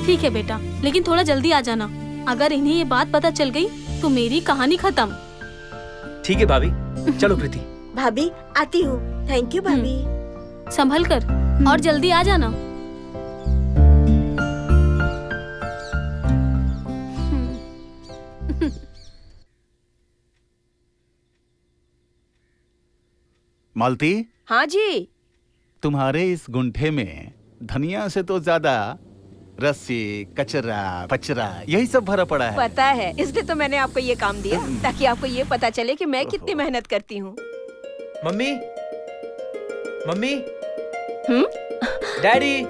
ठीक है बेटा, लेकिन थोड़ा जल्दी आ जाना। अगर इन्हें ये बात पता चल गई तो मेरी कहानी खत्म। ठीक है भाभी, चलो कृति। भाभी आती हूँ। थैंक यू भाभी। संभल कर और जल्दी आ जाना। मालती, हाँ जी। तुम्हारे इस गुंठे में धनिया से तो ज्यादा रस्सी, कचरा, पचरा यही सब भरा पड़ा है। पता है, इसलिए तो मैंने आपको ये काम दिया, ताकि आपको ये पता चले कि मैं कितनी मेहनत करती हूँ। Mummy, mummy, daddy.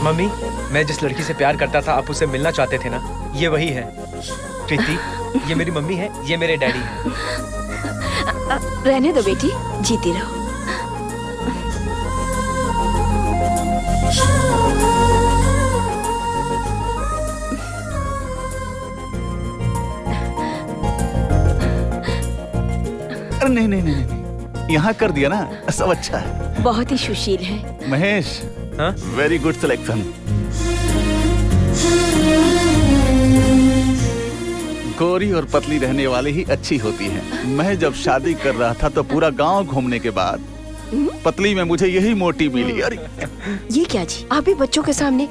मम्मी, मैं जिस लड़की से प्यार करता था, आप उससे मिलना चाहते थे ना, ये वही है। कृति, ये मेरी मम्मी है, ये मेरे डैडी हैं। रहने दो बेटी, जीती रहो। अरे नहीं नहीं नहीं नहीं, यहाँ कर दिया ना, सब अच्छा है। बहुत ही सुशील है। Mahesh, very good selection. गोरी और पतली रहने वाली ही अच्छी होती है। मैं जब शादी कर रहा था तो पूरा गांव घूमने के बाद पतली में मुझे यही मोटी मिली। अरे ये क्या जी, आप भी बच्चों के सामने।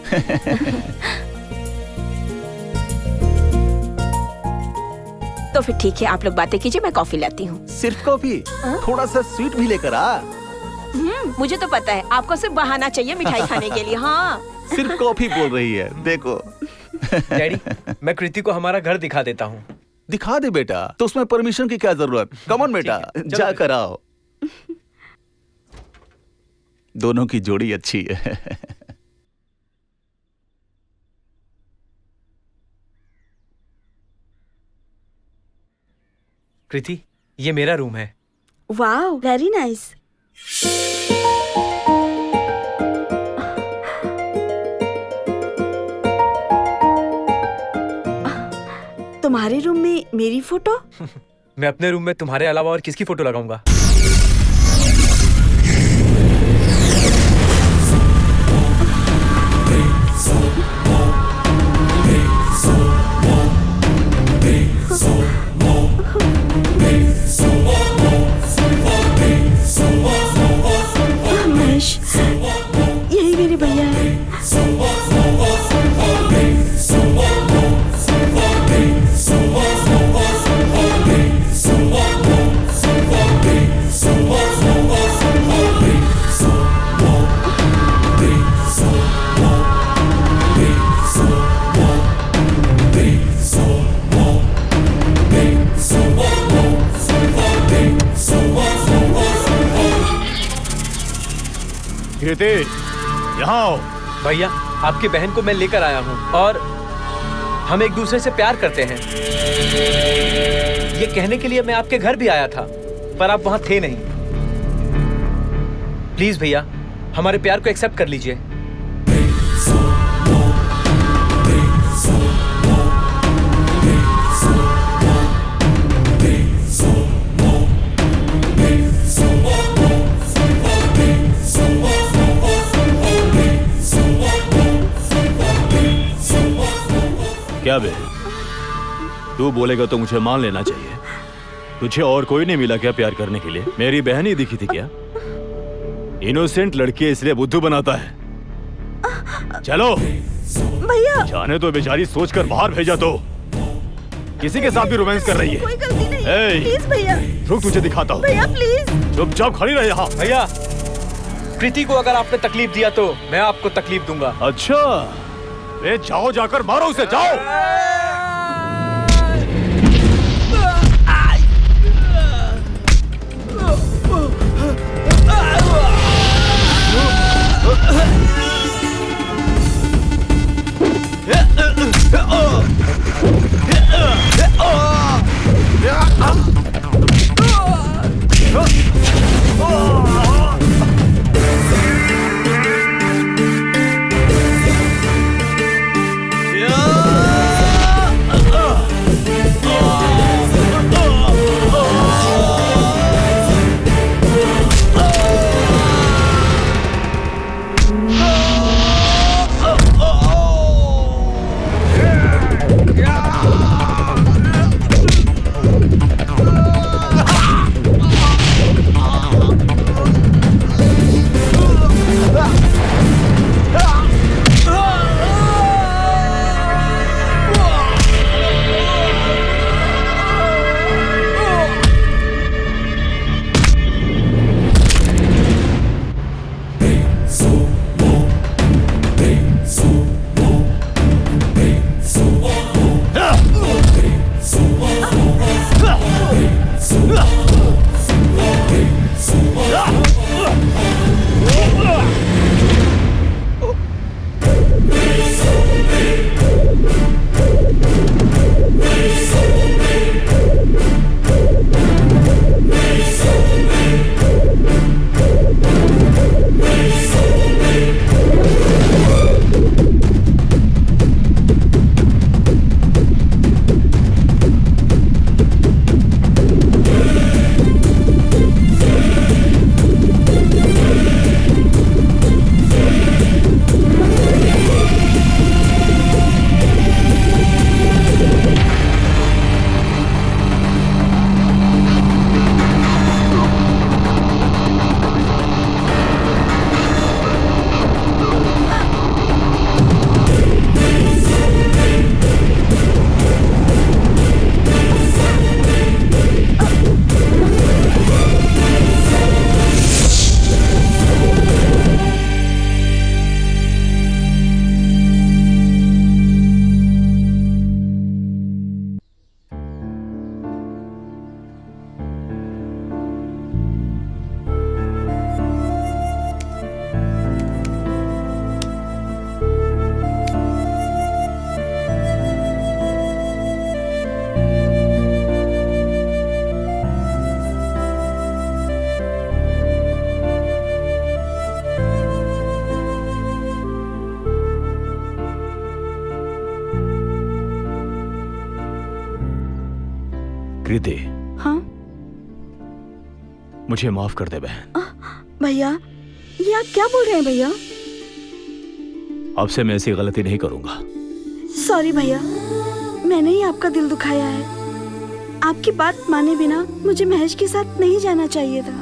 तो फिर ठीक है, आप लोग बातें कीजिए, मैं कॉफी लाती हूँ। सिर्फ कॉफी? थोड़ा सा स्वीट भी लेकर आ। मुझे तो पता है, आपको सिर्फ बहाना चाहिए मिठाई खाने के लिए। हाँ, सिर्फ कॉफी बोल रही है, देखो। डैडी, मैं कृति को हमारा घर दिखा देता हूँ। दिखा दे बेटा, तो उसमें परमिशन की क्या जरूरत। कम ऑन बेटा, जा कर आओ। दोनों की जोड़ी अच्छी है। कृति, ये मेरा रूम है। Wow, very nice. तुम्हारे रूम में मेरी फोटो? मैं अपने रूम में तुम्हारे अलावा और किसकी फोटो लगाऊंगा? महेश, यही मेरे भैया है। कृति, यहाँ आओ। भैया, आपकी बहन को मैं लेकर आया हूँ और हम एक दूसरे से प्यार करते हैं। ये कहने के लिए मैं आपके घर भी आया था, पर आप वहाँ थे नहीं। प्लीज भैया, हमारे प्यार को एक्सेप्ट कर लीजिए। क्या बे, तू बोलेगा तो मुझे मान लेना चाहिए। तुझे और कोई नहीं मिला क्या प्यार करने के लिए? मेरी बहन ही दिखी थी क्या? इनोसेंट लड़की इसलिए बुद्धू बनाता है। चलो भैया, जाने तो बेचारी सोचकर बाहर भेजा तो किसी के साथ भी रोमांस कर रही है। कोई गलती नहीं है। प्लीज भैया, रुक, तुझे दिखाता हूँ। भैया प्लीज। चुपचाप खड़ी रहे यहाँ। भैया, कृति को अगर आपने तकलीफ दिया तो मैं आपको तकलीफ दूंगा। अच्छा, वे जाओ, जाकर मारो उसे, जाओ। कृति, हाँ मुझे माफ कर दे बहन। भैया, ये आप क्या बोल रहे हैं भैया? अब से मैं ऐसी गलती नहीं करूंगा। सॉरी भैया, मैंने ही आपका दिल दुखाया है। आपकी बात माने बिना मुझे महेश के साथ नहीं जाना चाहिए था।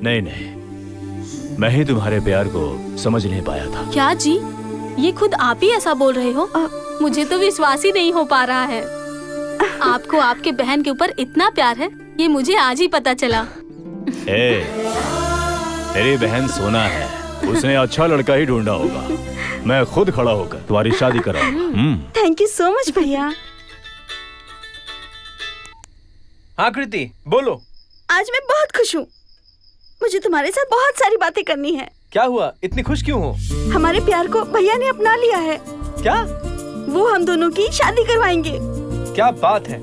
नहीं नहीं, मैं ही तुम्हारे प्यार को समझ नहीं पाया था। क्या जी, ये खुद आप ही ऐसा बोल रहे हो? मुझे तो विश्वास ही नहीं हो पा रहा है। आपको आपके बहन के ऊपर इतना प्यार है, ये मुझे आज ही पता चला। मेरी बहन सोना है, उसने अच्छा लड़का ही ढूंढा होगा। मैं खुद खड़ा होकर तुम्हारी शादी कराऊंगा। थैंक यू सो मच भैया। हाँ कृति, बोलो। आज मैं बहुत खुश हूँ। मुझे तुम्हारे साथ बहुत सारी बातें करनी है। क्या हुआ, इतनी खुश क्यों हो? हमारे प्यार को भैया ने अपना लिया है। क्या? वो हम दोनों की शादी करवाएंगे। क्या बात है,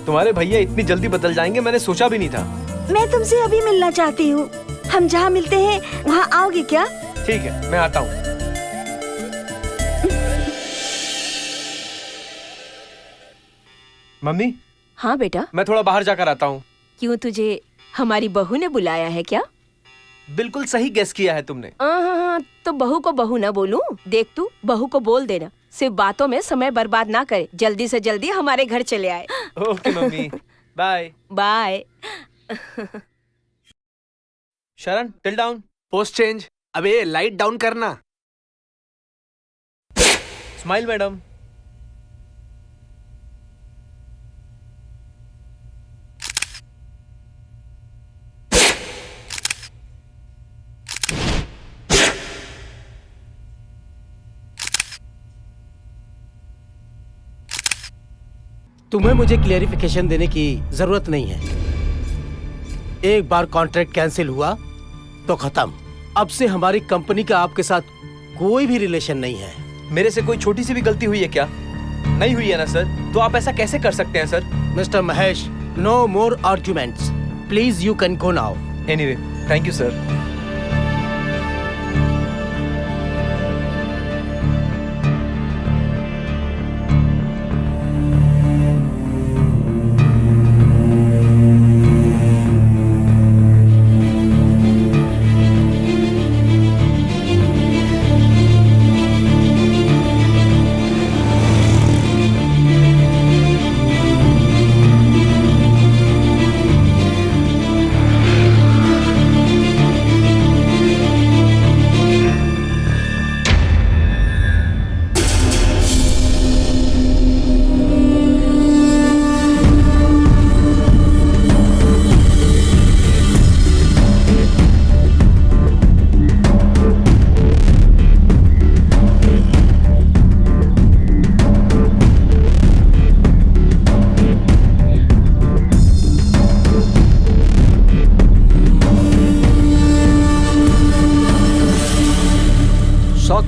तुम्हारे भैया इतनी जल्दी बदल जाएंगे, मैंने सोचा भी नहीं था। मैं तुमसे अभी मिलना चाहती हूँ। हम जहाँ मिलते हैं वहाँ आओगे क्या? ठीक है, मैं आता हूँ। मम्मी। हाँ बेटा। मैं थोड़ा बाहर जाकर आता हूँ। क्यों, तुझे हमारी बहू ने बुलाया है क्या? बिल्कुल सही गेस किया है तुमने। हाँ, तो बहू को बहू ना बोलूं? देख तू बहू को बोल देना, सिर्फ बातों में समय बर्बाद ना करे, जल्दी से जल्दी हमारे घर चले आए। Okay mummy, bye bye. Sharan, tilt down. Post change. अबे लाइट डाउन करना। Smile madam. तुम्हें मुझे क्लेरिफिकेशन देने की जरूरत नहीं है। एक बार कॉन्ट्रैक्ट कैंसिल हुआ तो खत्म। अब से हमारी कंपनी का आपके साथ कोई भी रिलेशन नहीं है। मेरे से कोई छोटी सी भी गलती हुई है क्या? नहीं हुई है ना सर? तो आप ऐसा कैसे कर सकते हैं sir? Mister Mahesh, no more arguments. Please you can go now. Anyway, thank you sir.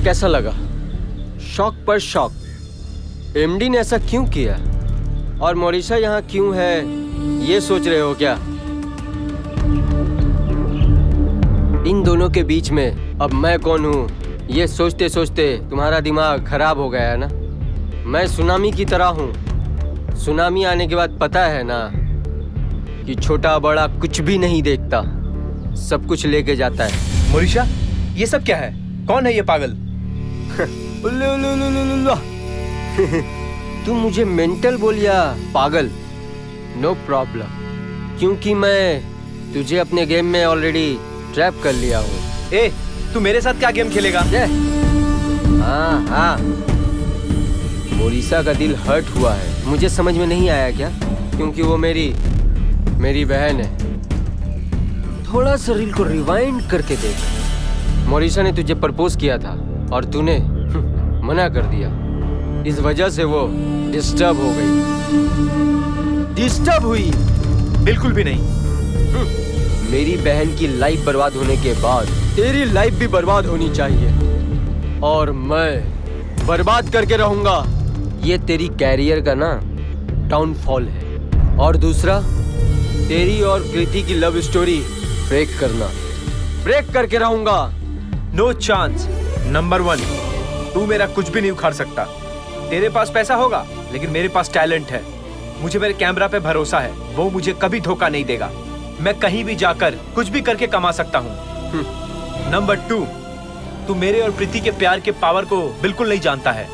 कैसा लगा? शॉक पर शॉक। एमडी ने ऐसा क्यों किया? और मोरिशा यहाँ क्यों है, ये सोच रहे हो क्या? इन दोनों के बीच में अब मैं कौन हूँ, ये सोचते सोचते तुम्हारा दिमाग खराब हो गया है ना? मैं सुनामी की तरह हूँ। सुनामी आने के बाद पता है ना कि छोटा बड़ा कुछ भी नहीं देखता, सब कुछ लेके जाता है। मोरिशा, ये सब क्या है? कौन है ये पागल? तू मुझे मेंटल बोल या पागल, नो प्रॉब्लम, क्योंकि मैं तुझे अपने गेम में ऑलरेडी ट्रैप कर लिया हूँ। ए, तू मेरे साथ क्या गेम खेलेगा? हाँ हाँ, मोरिशा का दिल हर्ट हुआ है, मुझे समझ में नहीं आया क्या? क्योंकि वो मेरी बहन है। थोड़ा सा रील को रिवाइंड करके देख। मोरिशा ने तुझे प्रपोज किया था और तूने मना कर दिया, इस वजह से वो डिस्टर्ब हो गई। डिस्टर्ब हुई? बिल्कुल भी नहीं। मेरी बहन की लाइफ बर्बाद होने के बाद तेरी लाइफ भी बर्बाद होनी चाहिए, और मैं बर्बाद करके रहूंगा। ये तेरी कैरियर का ना डाउनफॉल है। और दूसरा, तेरी और कृति की लव स्टोरी ब्रेक करना, ब्रेक करके रहूंगा। No chance. नंबर 1, तू मेरा कुछ भी नहीं उखाड़ सकता। तेरे पास पैसा होगा, लेकिन मेरे पास टैलेंट है। मुझे मेरे कैमरा पे भरोसा है, वो मुझे कभी धोखा नहीं देगा। मैं कहीं भी जाकर कुछ भी करके कमा सकता हूँ। नंबर 2, तू मेरे और प्रीति के प्यार के पावर को बिल्कुल नहीं जानता है।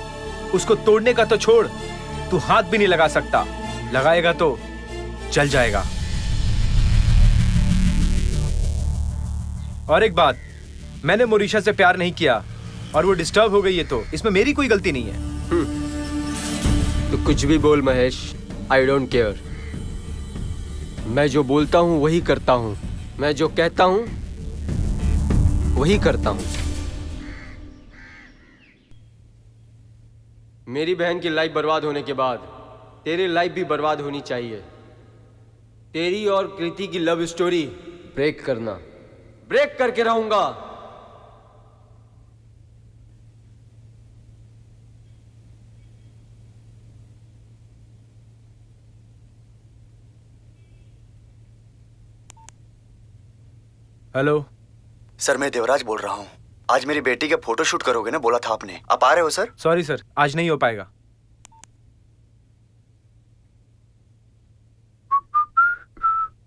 उसको तोड़ने का तो छोड़, तू हाथ भी नहीं लगा सकता। लगाएगा तो चल जाएगा। और एक बात, मैंने मोरिशा से प्यार नहीं किया और वो डिस्टर्ब हो गई है तो इसमें मेरी कोई गलती नहीं है। तो कुछ भी बोल महेश, आई डोंट केयर। मैं जो बोलता हूँ वही करता हूँ, मैं जो कहता हूँ वही करता हूँ। मेरी बहन की लाइफ बर्बाद होने के बाद तेरी लाइफ भी बर्बाद होनी चाहिए। तेरी और कृति की लव स्टोरी ब्रेक करना, ब्रेक करके रहूंगा। हेलो सर, मैं देवराज बोल रहा हूँ। आज मेरी बेटी के फोटो शूट करोगे ना, बोला था आपने। आप आ रहे हो सर? सॉरी सर, आज नहीं हो पाएगा।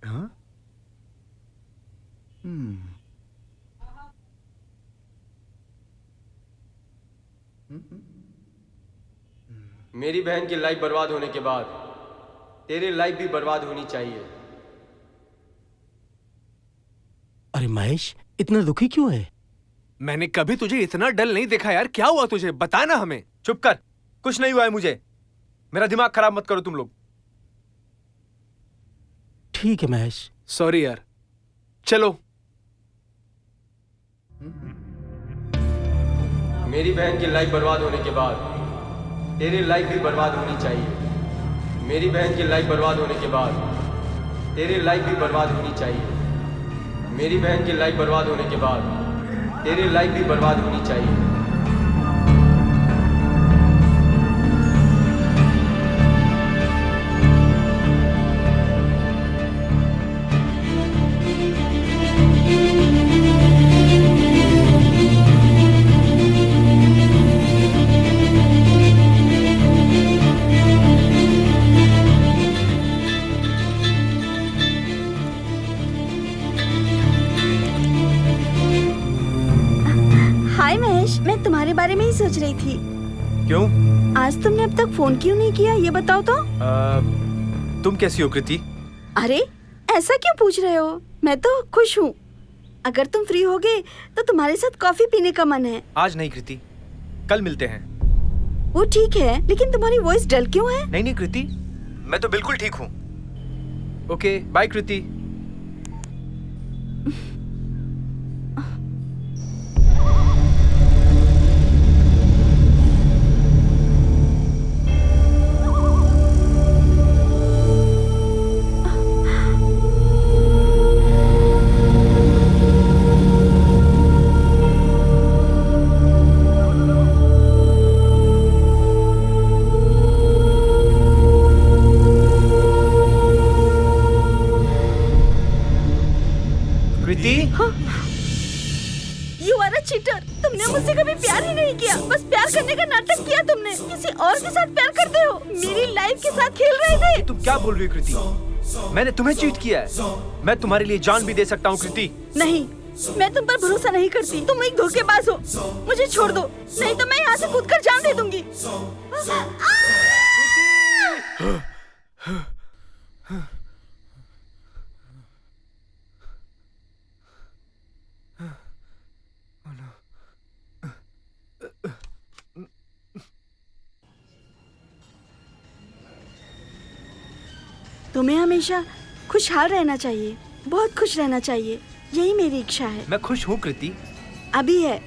हाँ? मेरी बहन की लाइफ बर्बाद होने के बाद तेरी लाइफ भी बर्बाद होनी चाहिए। अरे महेश, इतना दुखी क्यों है? मैंने कभी तुझे इतना डल नहीं देखा यार। क्या हुआ तुझे, बता ना हमें। चुप कर, कुछ नहीं हुआ है मुझे। मेरा दिमाग खराब मत करो तुम लोग। ठीक है महेश। सॉरी यार, चलो। मेरी बहन की लाइफ बर्बाद होने के बाद तेरी लाइफ भी बर्बाद होनी चाहिए। मेरी बहन की लाइफ बर्बाद होने के बाद तेरी लाइफ भी बर्बाद होनी चाहिए। मेरी बहन की लाइफ बर्बाद होने के बाद तेरी लाइफ भी बर्बाद होनी चाहिए। हाय महेश, मैं तुम्हारे बारे में ही सोच रही थी। क्यों? आज तुमने अब तक फोन क्यों नहीं किया, ये बताओ तो। तुम कैसी हो कृति? अरे ऐसा क्यों पूछ रहे हो? मैं तो खुश हूँ। अगर तुम फ्री होगे तो तुम्हारे साथ कॉफी पीने का मन है। आज नहीं कृति, कल मिलते हैं। वो ठीक है, लेकिन तुम्हारी वॉइस डल क्यों है? नहीं नहीं कृति, मैं तो बिल्कुल ठीक हूँ। Okay bye Kriti. You are a cheater. तुमने मुझसे कभी प्यार ही नहीं किया, बस प्यार करने का नाटक किया तुमने। किसी और के साथ प्यार करते हो, मेरी लाइफ के साथ खेल रहे थे। तुम क्या बोल रही हो कृति? मैंने तुम्हें चीट किया है। मैं तुम्हारे लिए जान भी दे सकता हूँ कृति। नहीं, मैं तुम पर भरोसा नहीं करती। तुम एक धोखेबाज हो। मुझे छोड़ दो, नहीं तो मैं यहाँ से कूद कर जान दे दूंगी। तुम्हें हमेशा खुशहाल रहना चाहिए, बहुत खुश रहना चाहिए, यही मेरी इच्छा है। मैं खुश हूँ कृति। अभी है,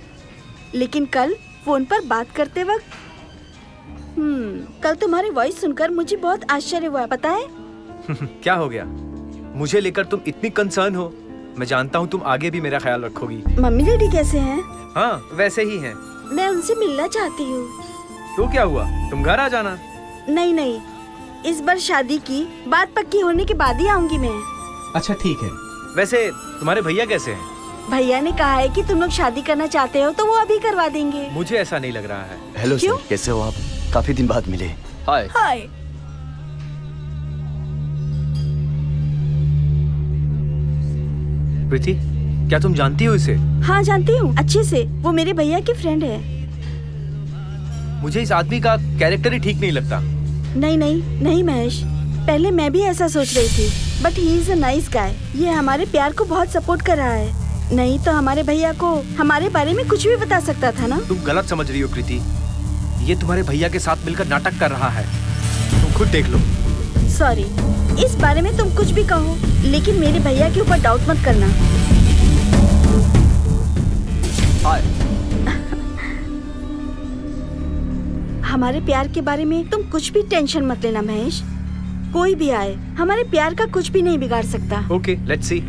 लेकिन कल फोन पर बात करते वक्त कल तुम्हारी वॉइस सुनकर मुझे बहुत आश्चर्य हुआ, पता है? क्या हो गया? मुझे लेकर तुम इतनी कंसर्न हो। मैं जानता हूँ तुम आगे भी मेरा ख्याल रखोगी। मम्मी डैडी कैसे हैं? हाँ वैसे ही हैं। मैं उनसे मिलना चाहती हूँ। तो क्या हुआ, तुम घर आ जाना। नहीं नहीं, इस बार शादी की बात पक्की होने के बाद ही आऊंगी मैं। अच्छा ठीक है। वैसे तुम्हारे भैया कैसे हैं? भैया ने कहा है कि तुम लोग शादी करना चाहते हो तो वो अभी करवा देंगे। मुझे ऐसा नहीं लग रहा है। हेलो सर, कैसे हो आप? काफी दिन बाद मिले। हाय। हाय। प्रीति, क्या तुम जानती हो इसे? हाँ जानती हूँ अच्छे से, वो मेरे भैया की फ्रेंड है। मुझे इस आदमी का कैरेक्टर ही ठीक नहीं लगता। नहीं नहीं नहीं महेश, पहले मैं भी ऐसा सोच रही थी, but he is a nice guy. ये हमारे प्यार को बहुत सपोर्ट कर रहा है, नहीं तो हमारे भैया को हमारे बारे में कुछ भी बता सकता था ना। तुम गलत समझ रही हो प्रीति, ये तुम्हारे भैया के साथ मिलकर नाटक कर रहा है, तुम खुद देख लो। सॉरी, इस बारे में तुम कुछ भी कहो, लेकिन मेरे भैया के ऊपर डाउट मत करना। हमारे प्यार के बारे में तुम कुछ भी टेंशन मत लेना महेश, कोई भी आए हमारे प्यार का कुछ भी नहीं बिगाड़ सकता। Okay, let's see.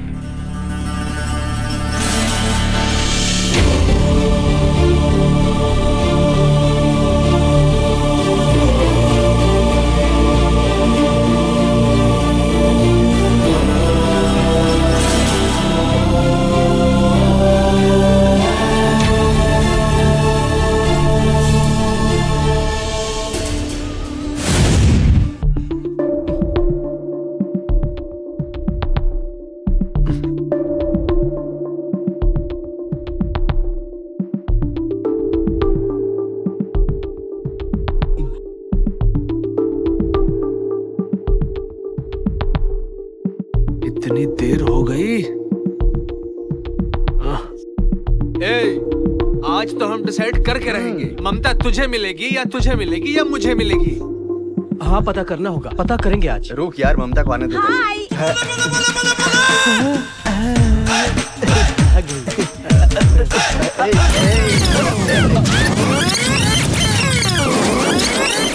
इतनी देर हो गई। आज तो हम डिसाइड करके रहेंगे, ममता तुझे मिलेगी या तुझे मिलेगी या मुझे मिलेगी। हाँ पता करना होगा, पता करेंगे आज। रुक यार, ममता को आने दे।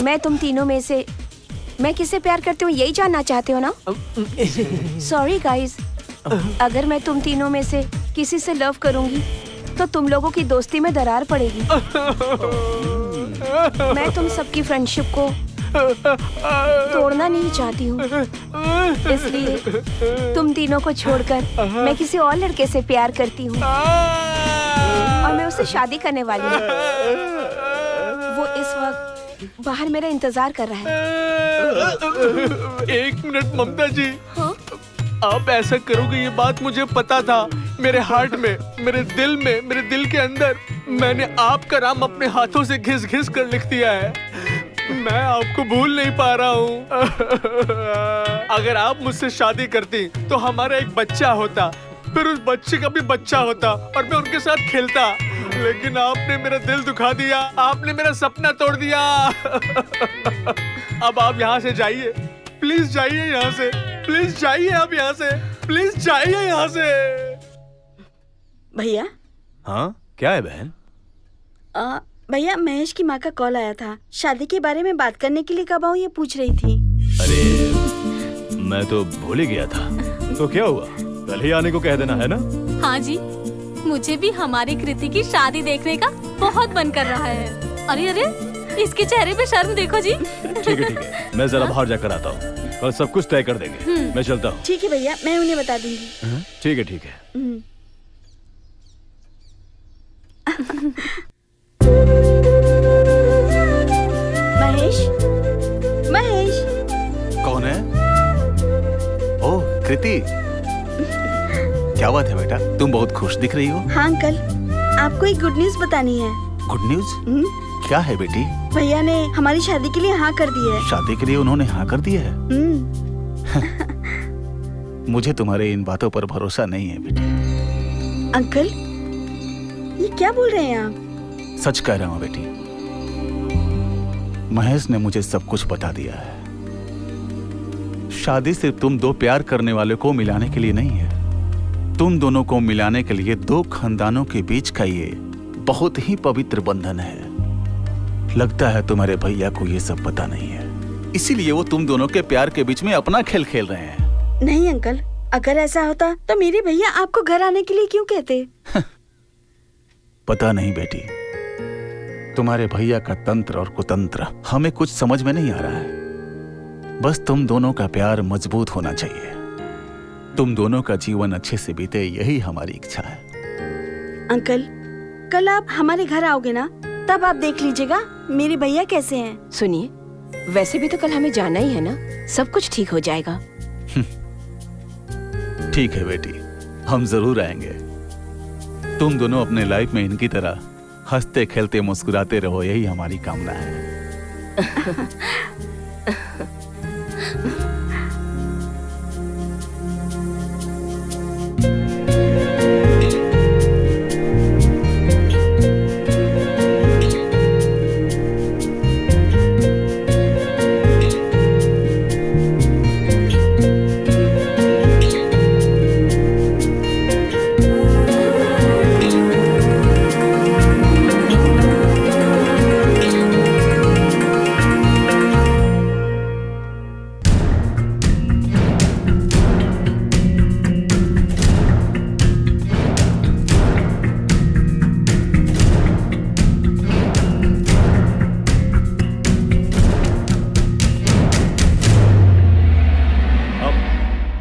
मैं तुम तीनों में से मैं किससे प्यार करती हूँ यही जानना चाहते हो ना? सॉरी गाइस, अगर मैं तुम तीनों में से किसी से लव करूंगी तो तुम लोगों की दोस्ती में दरार पड़ेगी। मैं तुम सबकी फ्रेंडशिप को तोड़ना नहीं चाहती हूँ, इसलिए तुम तीनों को छोड़कर मैं किसी और लड़के से प्यार करती हूँ और मैं उससे शादी करने वाली हूँ। वो इस वक्त बाहर मेरा इंतजार कर रहा है। 1 मिनट ममता जी, आप ऐसा करोगे ये बात मुझे पता था। मेरे हार्ट में, मेरे दिल के अंदर मैंने आपका नाम अपने हाथों से घिस घिस कर लिख दिया है। मैं आपको भूल नहीं पा रहा हूँ। अगर आप मुझसे शादी करती तो हमारा एक बच्चा होता, फिर उस बच्चे का भी बच्चा होता और मैं उनके साथ खेलता। लेकिन आपने मेरा दिल दुखा दिया, आपने मेरा सपना तोड़ दिया। अब आप यहाँ से जाइए, प्लीज जाइए यहाँ से, प्लीज जाइए आप यहाँ से, प्लीज जाइए यहाँ से। भैया। हाँ क्या है बहन? भैया, महेश की माँ का कॉल आया था, शादी के बारे में बात करने के लिए कब आऊँ ये पूछ रही थी। अरे मैं तो भूल ही गया था। तो क्या हुआ, कल ही आने को कह देना है ना? हाँ जी, मुझे भी हमारी कृति की शादी देखने का बहुत मन कर रहा है। अरे अरे, इसके चेहरे पे शर्म देखो जी। ठीक है, मैं जरा बाहर जाकर आता हूँ, कल सब कुछ तय कर देंगे। मैं चलता हूँ। ठीक है भैया, मैं उन्हें बता दूंगी। ठीक है। महेश। कौन है? ओह कृति, क्या बात है बेटा, तुम बहुत खुश दिख रही हो। हाँ अंकल, आपको एक गुड न्यूज बतानी है। Good news? क्या है बेटी? भैया ने हमारी शादी के लिए हाँ कर दी है। शादी के लिए उन्होंने हाँ कर दी है? मुझे तुम्हारे इन बातों पर भरोसा नहीं है बेटी। अंकल, ये क्या बोल रहे हैं आप? सच कह रहा हूँ बेटी, महेश ने मुझे सब कुछ बता दिया है। शादी सिर्फ तुम दो प्यार करने वाले को मिलाने के लिए नहीं है, तुम दोनों को मिलाने के लिए दो खानदानों के बीच का ये बहुत ही पवित्र बंधन है। लगता है तुम्हारे भैया को ये सब पता नहीं है, इसीलिए वो तुम दोनों के प्यार के बीच में अपना खेल खेल रहे हैं। नहीं अंकल, अगर ऐसा होता तो मेरे भैया आपको घर आने के लिए क्यों कहते? पता नहीं बेटी, तुम्हारे भैया का तंत्र और कुतंत्र हमें कुछ समझ में नहीं आ रहा है। बस तुम दोनों का प्यार मजबूत होना चाहिए, तुम दोनों का जीवन अच्छे से बीते, यही हमारी इच्छा है। अंकल, कल आप हमारे घर आओगे ना, तब आप देख लीजिएगा मेरे भैया कैसे हैं। सुनिए, वैसे भी तो कल हमें जाना ही है ना, सब कुछ ठीक हो जाएगा। ठीक है बेटी, हम जरूर आएंगे। तुम दोनों अपने लाइफ में इनकी तरह हंसते खेलते मुस्कुराते रहो, यही हमारी कामना है।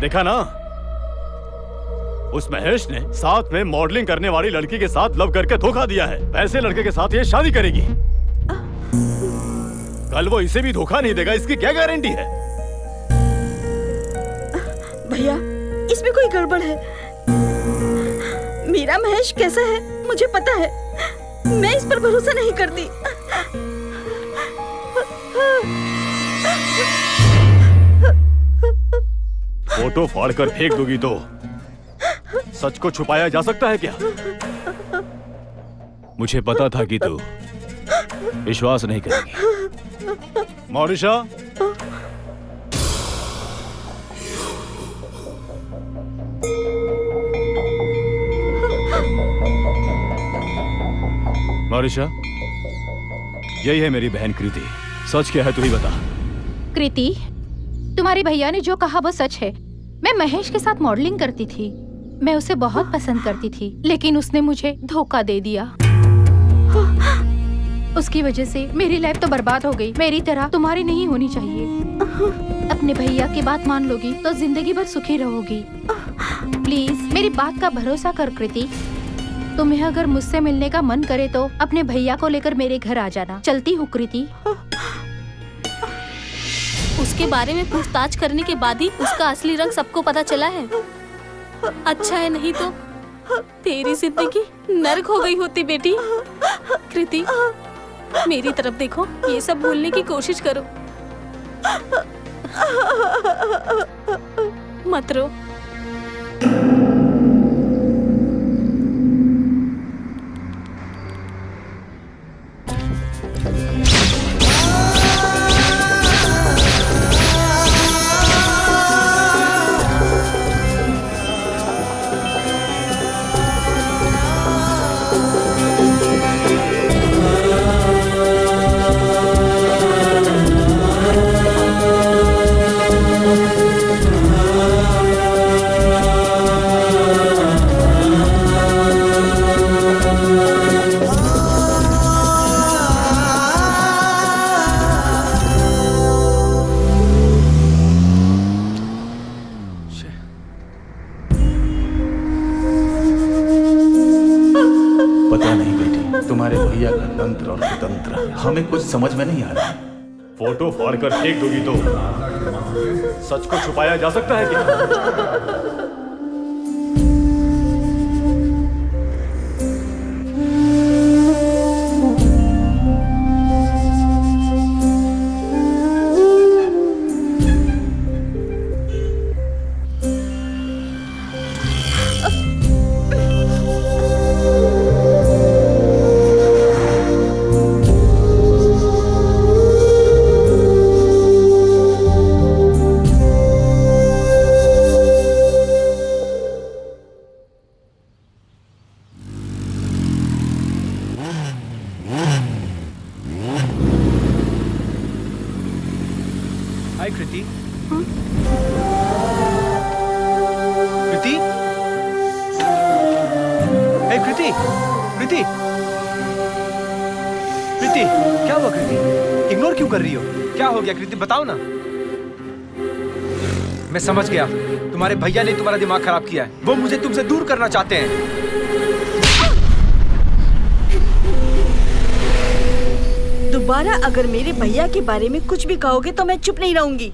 देखा ना, उस महेश ने साथ में मॉडलिंग करने वाली लड़की के साथ लव करके धोखा दिया है। वैसे लड़के के साथ ये शादी करेगी, कल वो इसे भी धोखा नहीं देगा, इसकी क्या गारंटी है? भैया, इसमें कोई गड़बड़ है। मेरा महेश कैसा है मुझे पता है, मैं इस पर भरोसा नहीं करती। फोटो फाड़ कर फेंक दोगी तो सच को छुपाया जा सकता है क्या? मुझे पता था कि तू विश्वास नहीं करेगी। मौरिशा, मौरिशा, यही है मेरी बहन कृति। सच क्या है तू ही बता। कृति, तुम्हारे भैया ने जो कहा वो सच है। मैं महेश के साथ मॉडलिंग करती थी, मैं उसे बहुत पसंद करती थी, लेकिन उसने मुझे धोखा दे दिया। उसकी वजह से मेरी लाइफ तो बर्बाद हो गई। मेरी तरह तुम्हारी नहीं होनी चाहिए। अपने भैया की बात मान लोगी तो जिंदगी भर सुखी रहोगी। प्लीज मेरी बात का भरोसा कर कृति। तुम्हें अगर मुझसे मिलने का मन करे तो अपने भैया को लेकर मेरे घर आ जाना। चलती हूँ कृति। उसके बारे में पूछताछ करने के बाद ही उसका असली रंग सबको पता चला है। अच्छा है, नहीं तो तेरी जिंदगी नर्क हो गई होती बेटी। कृति, मेरी तरफ देखो, ये सब भूलने की कोशिश करो, मत रो। हमें कुछ समझ में नहीं आ रहा। फोटो फाड़ कर फेंक दोगी तो सच को छुपाया जा सकता है क्या? हाय कृति। कृति, हे कृति, कृति, कृति, क्या हुआ कृति? इग्नोर क्यों कर रही हो? क्या हो गया कृति, बताओ ना। मैं समझ गया, तुम्हारे भैया ने तुम्हारा दिमाग खराब किया है। वो मुझे तुमसे दूर करना चाहते हैं। दोबारा अगर मेरे भैया के बारे में कुछ भी कहोगे तो मैं चुप नहीं रहूंगी।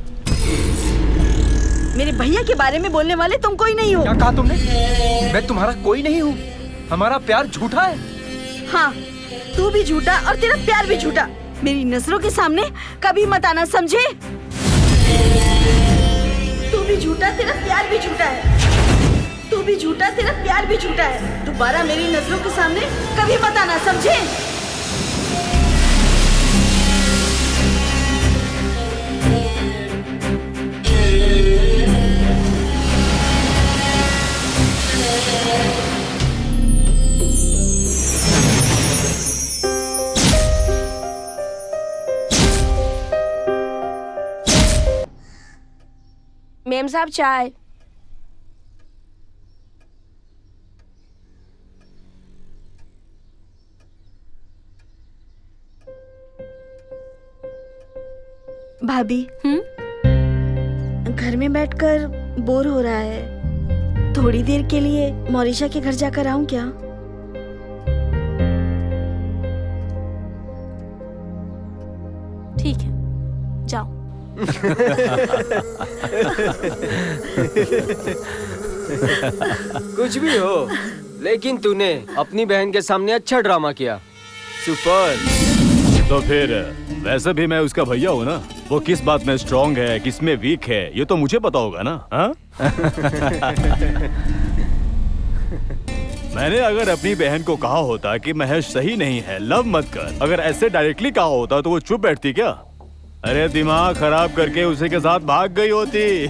मेरे भैया के बारे में बोलने वाले तुम कोई नहीं हो। क्या कहा तुमने? मैं तुम्हारा कोई नहीं हूँ। हमारा प्यार झूठा है। हाँ, तू भी झूठा और तेरा प्यार भी झूठा। मेरी नजरों के सामने कभी मत आना, समझे? तू भी झूठा, तेरा प्यार भी झूठा है। तू भी झूठा, तेरा प्यार भी झूठा है। दोबारा मेरी नजरों के सामने कभी मत आना, समझे? मेम साहब चाय। भाभी, घर में बैठकर बोर हो रहा है। थोड़ी देर के लिए मोरिशा के घर जाकर आऊं क्या? ठीक है, जाओ। कुछ भी हो, लेकिन तूने अपनी बहन के सामने अच्छा ड्रामा किया। सुपर। तो फिर वैसे भी मैं उसका भैया हूँ ना। वो किस बात में स्ट्रांग है, किस में वीक है, ये तो मुझे पता होगा ना। हाँ? मैंने अगर अपनी बहन को कहा होता कि महेश सही नहीं है, लव मत कर, अगर ऐसे डायरेक्टली कहा होता तो वो चुप बैठती क्या? अरे दिमाग खराब करके उसी के साथ भाग गई होती।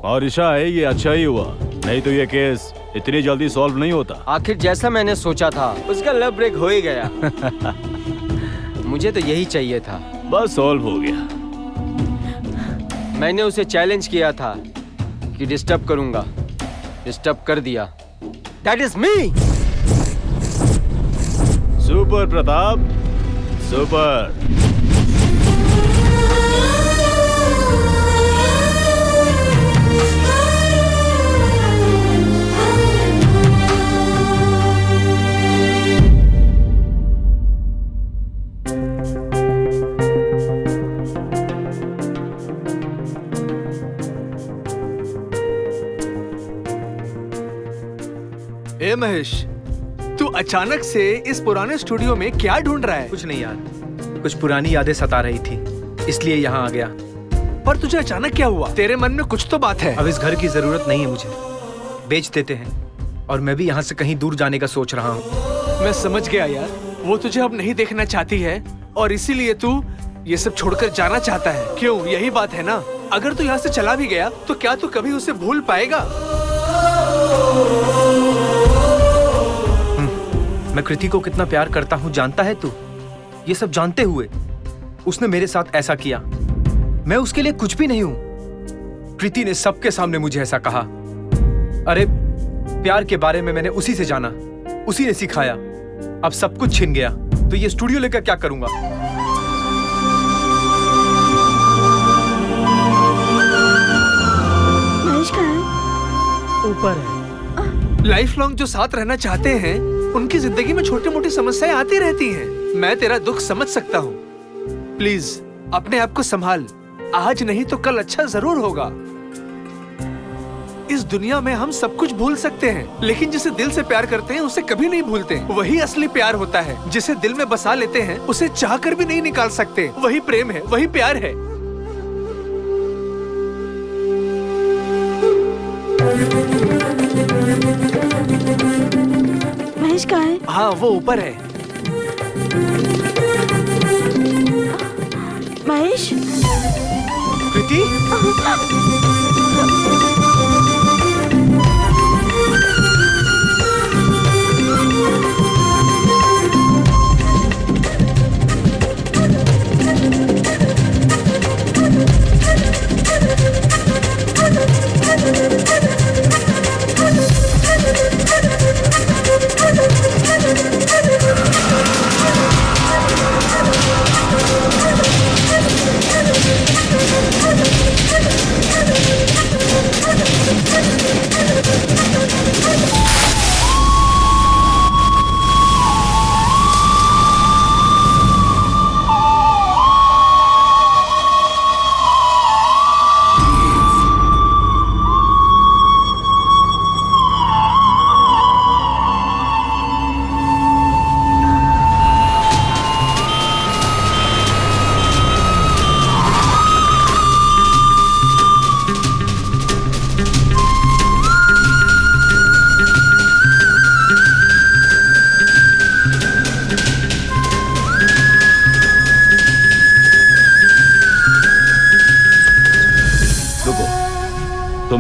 और ईशा है, ये अच्छा ही हुआ, नहीं तो ये केस इतनी जल्दी सॉल्व नहीं होता। आखिर जैसा मैंने सोचा था उसका लव ब्रेक हो ही गया। मुझे तो यही चाहिए था। बस सॉल्व हो गया। मैंने उसे चैलेंज किया था कि डिस्टर्ब करूंगा, डिस्टर्ब कर दिया। That is me। Super Pratap, super. ए महेश, तू अचानक से इस पुराने स्टूडियो में क्या ढूंढ रहा है? कुछ नहीं यार, कुछ पुरानी यादें सता रही थी, इसलिए यहाँ आ गया। पर तुझे अचानक क्या हुआ? तेरे मन में कुछ तो बात है। अब इस घर की जरूरत नहीं है मुझे, बेच देते हैं। और मैं भी यहाँ से कहीं दूर जाने का सोच रहा हूँ। मैं समझ गया यार, वो तुझे अब नहीं देखना चाहती है और इसीलिए तू ये सब छोड़कर जाना चाहता है। क्यों, यही बात है ना? अगर तू यहाँ से चला भी गया तो क्या तू कभी उसे भूल पाएगा? मैं कृति को कितना प्यार करता हूँ जानता है तू? ये सब जानते हुए उसने मेरे साथ ऐसा किया। मैं उसके लिए कुछ भी नहीं हूँ। कृति ने सबके सामने मुझे ऐसा कहा। अरे प्यार के बारे में मैंने उसी से जाना, उसी ने सिखाया। अब सब कुछ छिन गया तो ये स्टूडियो लेकर क्या करूंगा? महेश कहाँ है? ऊपर है। लाइफ लॉन्ग जो साथ रहना चाहते हैं उनकी जिंदगी में छोटी मोटी समस्याएं आती रहती हैं। मैं तेरा दुख समझ सकता हूँ। प्लीज अपने आप को संभाल। आज नहीं तो कल अच्छा जरूर होगा। इस दुनिया में हम सब कुछ भूल सकते हैं, लेकिन जिसे दिल से प्यार करते हैं उसे कभी नहीं भूलते। वही असली प्यार होता है। जिसे दिल में बसा लेते हैं उसे चाह कर भी नहीं निकाल सकते। वही प्रेम है, वही प्यार है। महेश कहाँ है? हाँ, वो ऊपर है। महेश, कृति,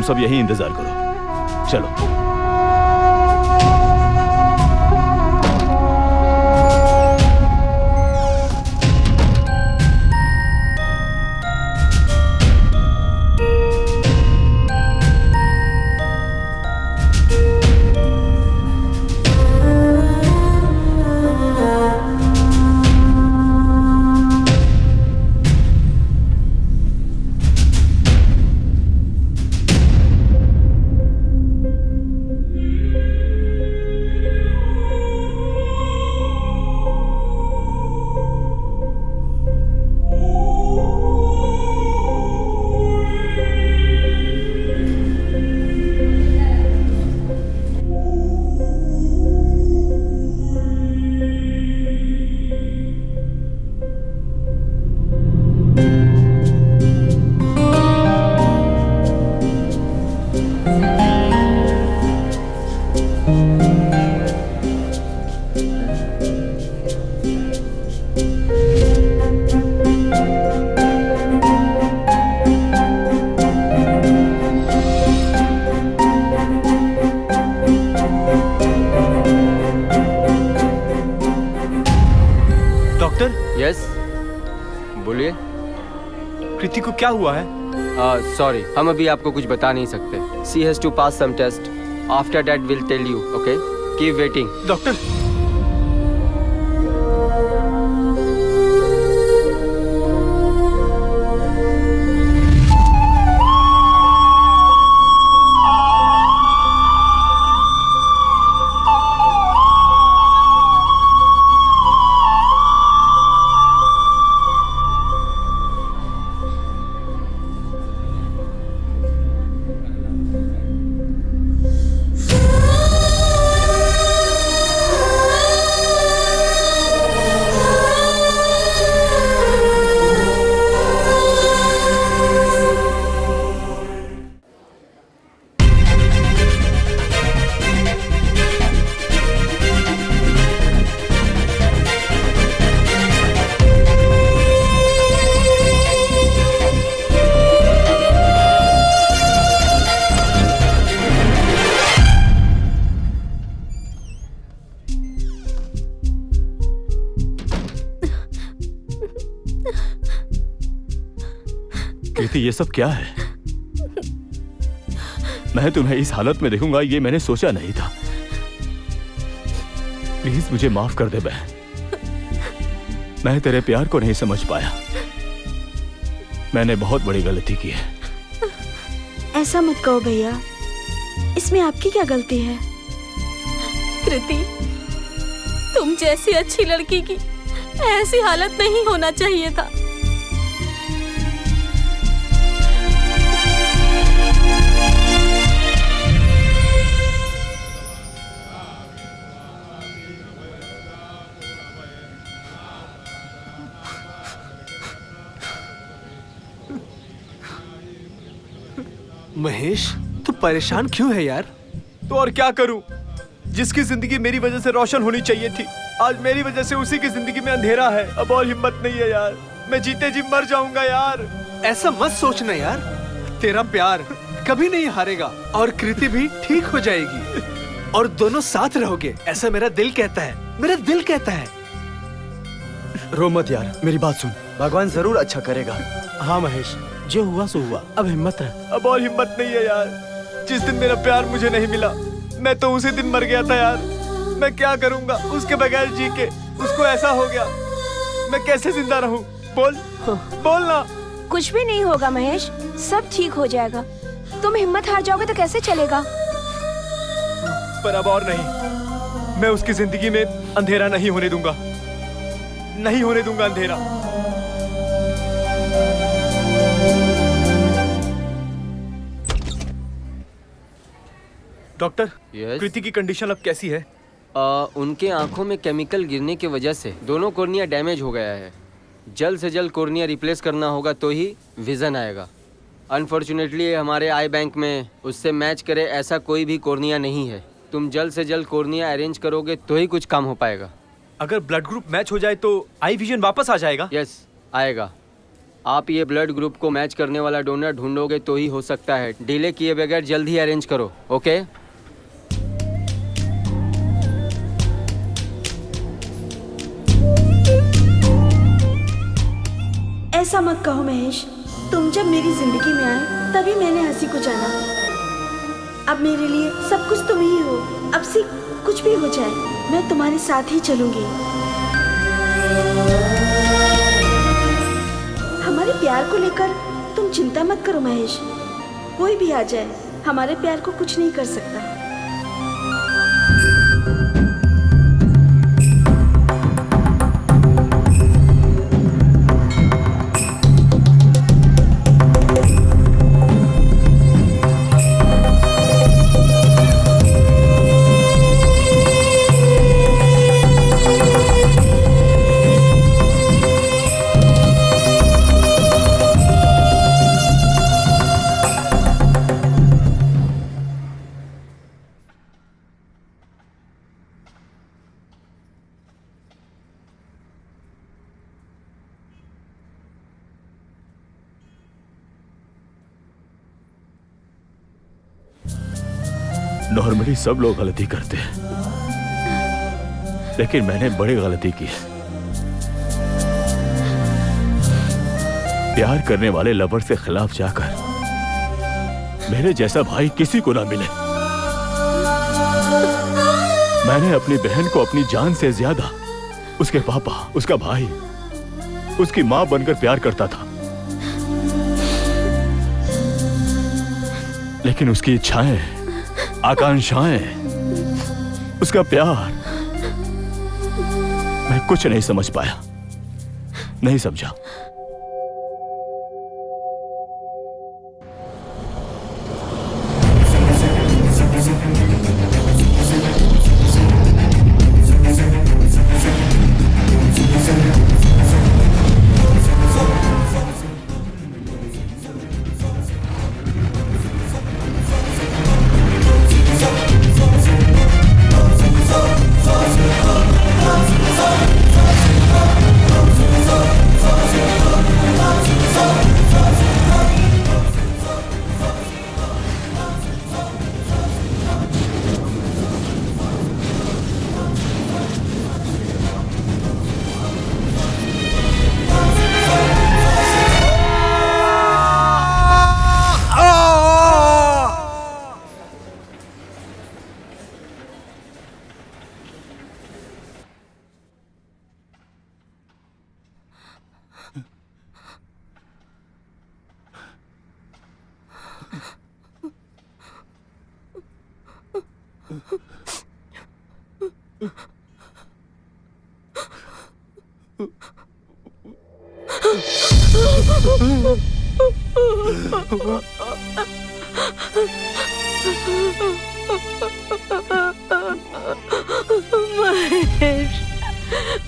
सब यहीं इंतजार करो। चलो। यस, बोलिए। कृति को क्या हुआ है? सॉरी, हम अभी आपको कुछ बता नहीं सकते। She has to pass some test, after that will tell you. Okay, keep waiting. Doctor, Kriti, ये सब क्या है? मैं तुम्हें इस हालत में देखूंगा ये मैंने सोचा नहीं था। प्लीज मुझे माफ कर दे बहन। मैं तेरे प्यार को नहीं समझ पाया। मैंने बहुत बड़ी गलती की है। ऐसा मत कहो भैया, इसमें आपकी क्या गलती है? कृति, तुम जैसी अच्छी लड़की की ऐसी हालत नहीं होना चाहिए था। महेश, तू परेशान क्यों है यार? तो और क्या करूं? जिसकी जिंदगी मेरी वजह से रोशन होनी चाहिए थी, आज मेरी वजह से उसी की जिंदगी में अंधेरा है। अब और हिम्मत नहीं है यार, मैं जीते जी मर जाऊंगा यार। ऐसा मत सोचना यार, तेरा प्यार कभी नहीं हारेगा और कृति भी ठीक हो जाएगी और दोनों साथ रहोगे, ऐसा मेरा दिल कहता है। मेरा दिल कहता है। रो मत यार, मेरी बात सुन, भगवान जरूर अच्छा करेगा। हाँ महेश, जो हुआ सो हुआ, अब हिम्मत रख। अब और हिम्मत नहीं है यार। जिस दिन मेरा प्यार मुझे नहीं मिला, मैं तो उसी दिन मर गया था यार। मैं क्या करूंगा उसके बगैर जी के? उसको ऐसा हो गया, मैं कैसे जिंदा रहूं? बोल, बोल ना। कुछ भी नहीं होगा महेश, सब ठीक हो जाएगा। तुम हिम्मत हार जाओगे तो कैसे चलेगा? पर अब और नहीं, मैं उसकी जिंदगी में अंधेरा नहीं होने दूंगा, नहीं होने दूंगा अंधेरा। डॉक्टर, कृति की कंडीशन अब कैसी है? उनके आंखों में केमिकल गिरने की वजह से दोनों कोर्निया डैमेज हो गया है। जल्द से जल्द कोर्निया रिप्लेस करना होगा तो ही विजन आएगा। अनफॉर्चुनेटली हमारे आई बैंक में उससे मैच करे ऐसा कोई भी कोर्निया नहीं है। तुम जल्द से जल्द कोर्निया अरेंज करोगे तो ही कुछ काम हो पाएगा। अगर ब्लड ग्रुप मैच हो जाए तो आई विजन वापस आ जाएगा? यस, आएगा। आप ये ब्लड ग्रुप को मैच करने वाला डोनर ढूंढोगे तो ही हो सकता है। डिले किए बगैर जल्द ही अरेंज करो, ओके? ऐसा मत कहो महेश, तुम जब मेरी जिंदगी में आए तभी मैंने हंसी को जाना। अब मेरे लिए सब कुछ तुम ही हो। अब से कुछ भी हो जाए मैं तुम्हारे साथ ही चलूंगी। हमारे प्यार को लेकर तुम चिंता मत करो महेश, कोई भी आ जाए हमारे प्यार को कुछ नहीं कर सकता। नॉर्मली सब लोग गलती करते हैं, लेकिन मैंने बड़ी गलती की। प्यार करने वाले लवर से खिलाफ जाकर मेरे जैसा भाई किसी को ना मिले। मैंने अपनी बहन को अपनी जान से ज्यादा उसके पापा, उसका भाई, उसकी मां बनकर प्यार करता था, लेकिन उसकी इच्छाएं, आकांक्षाएं, उसका प्यार मैं कुछ नहीं समझ पाया, नहीं समझा। महेश,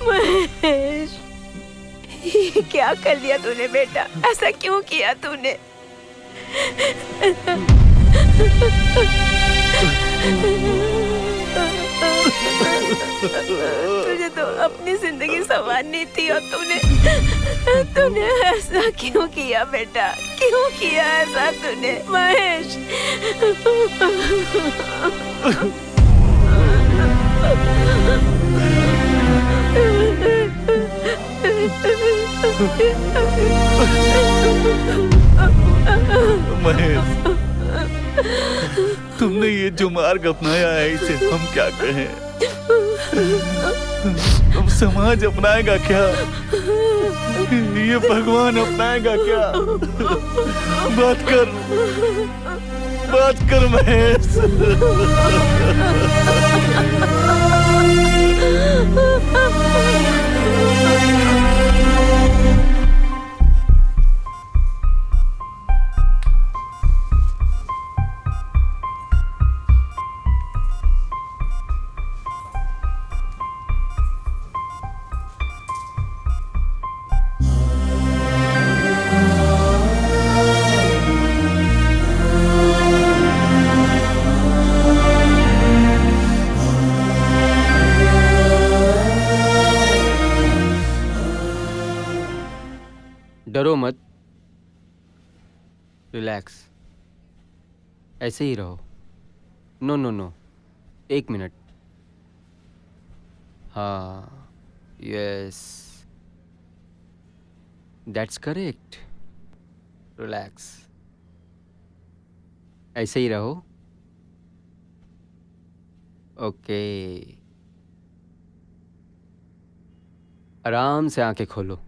महेश, ये क्या कर लिया तूने बेटा? ऐसा क्यों किया तूने? तुझे तो अपनी जिंदगी संवारनी थी और तूने ऐसा क्यों किया बेटा? क्यों किया ऐसा तूने महेश? महेश, तुमने ये जो मार्ग अपनाया है इसे हम क्या कहें? अब समाज अपनाएगा क्या? ये भगवान अपनाएगा क्या? बात कर महेश। डरो मत, रिलैक्स, ऐसे ही रहो। No no no, 1 minute. हाँ, यस, दैट्स करेक्ट। रिलैक्स, ऐसे ही रहो। ओके, आराम से आंखें खोलो।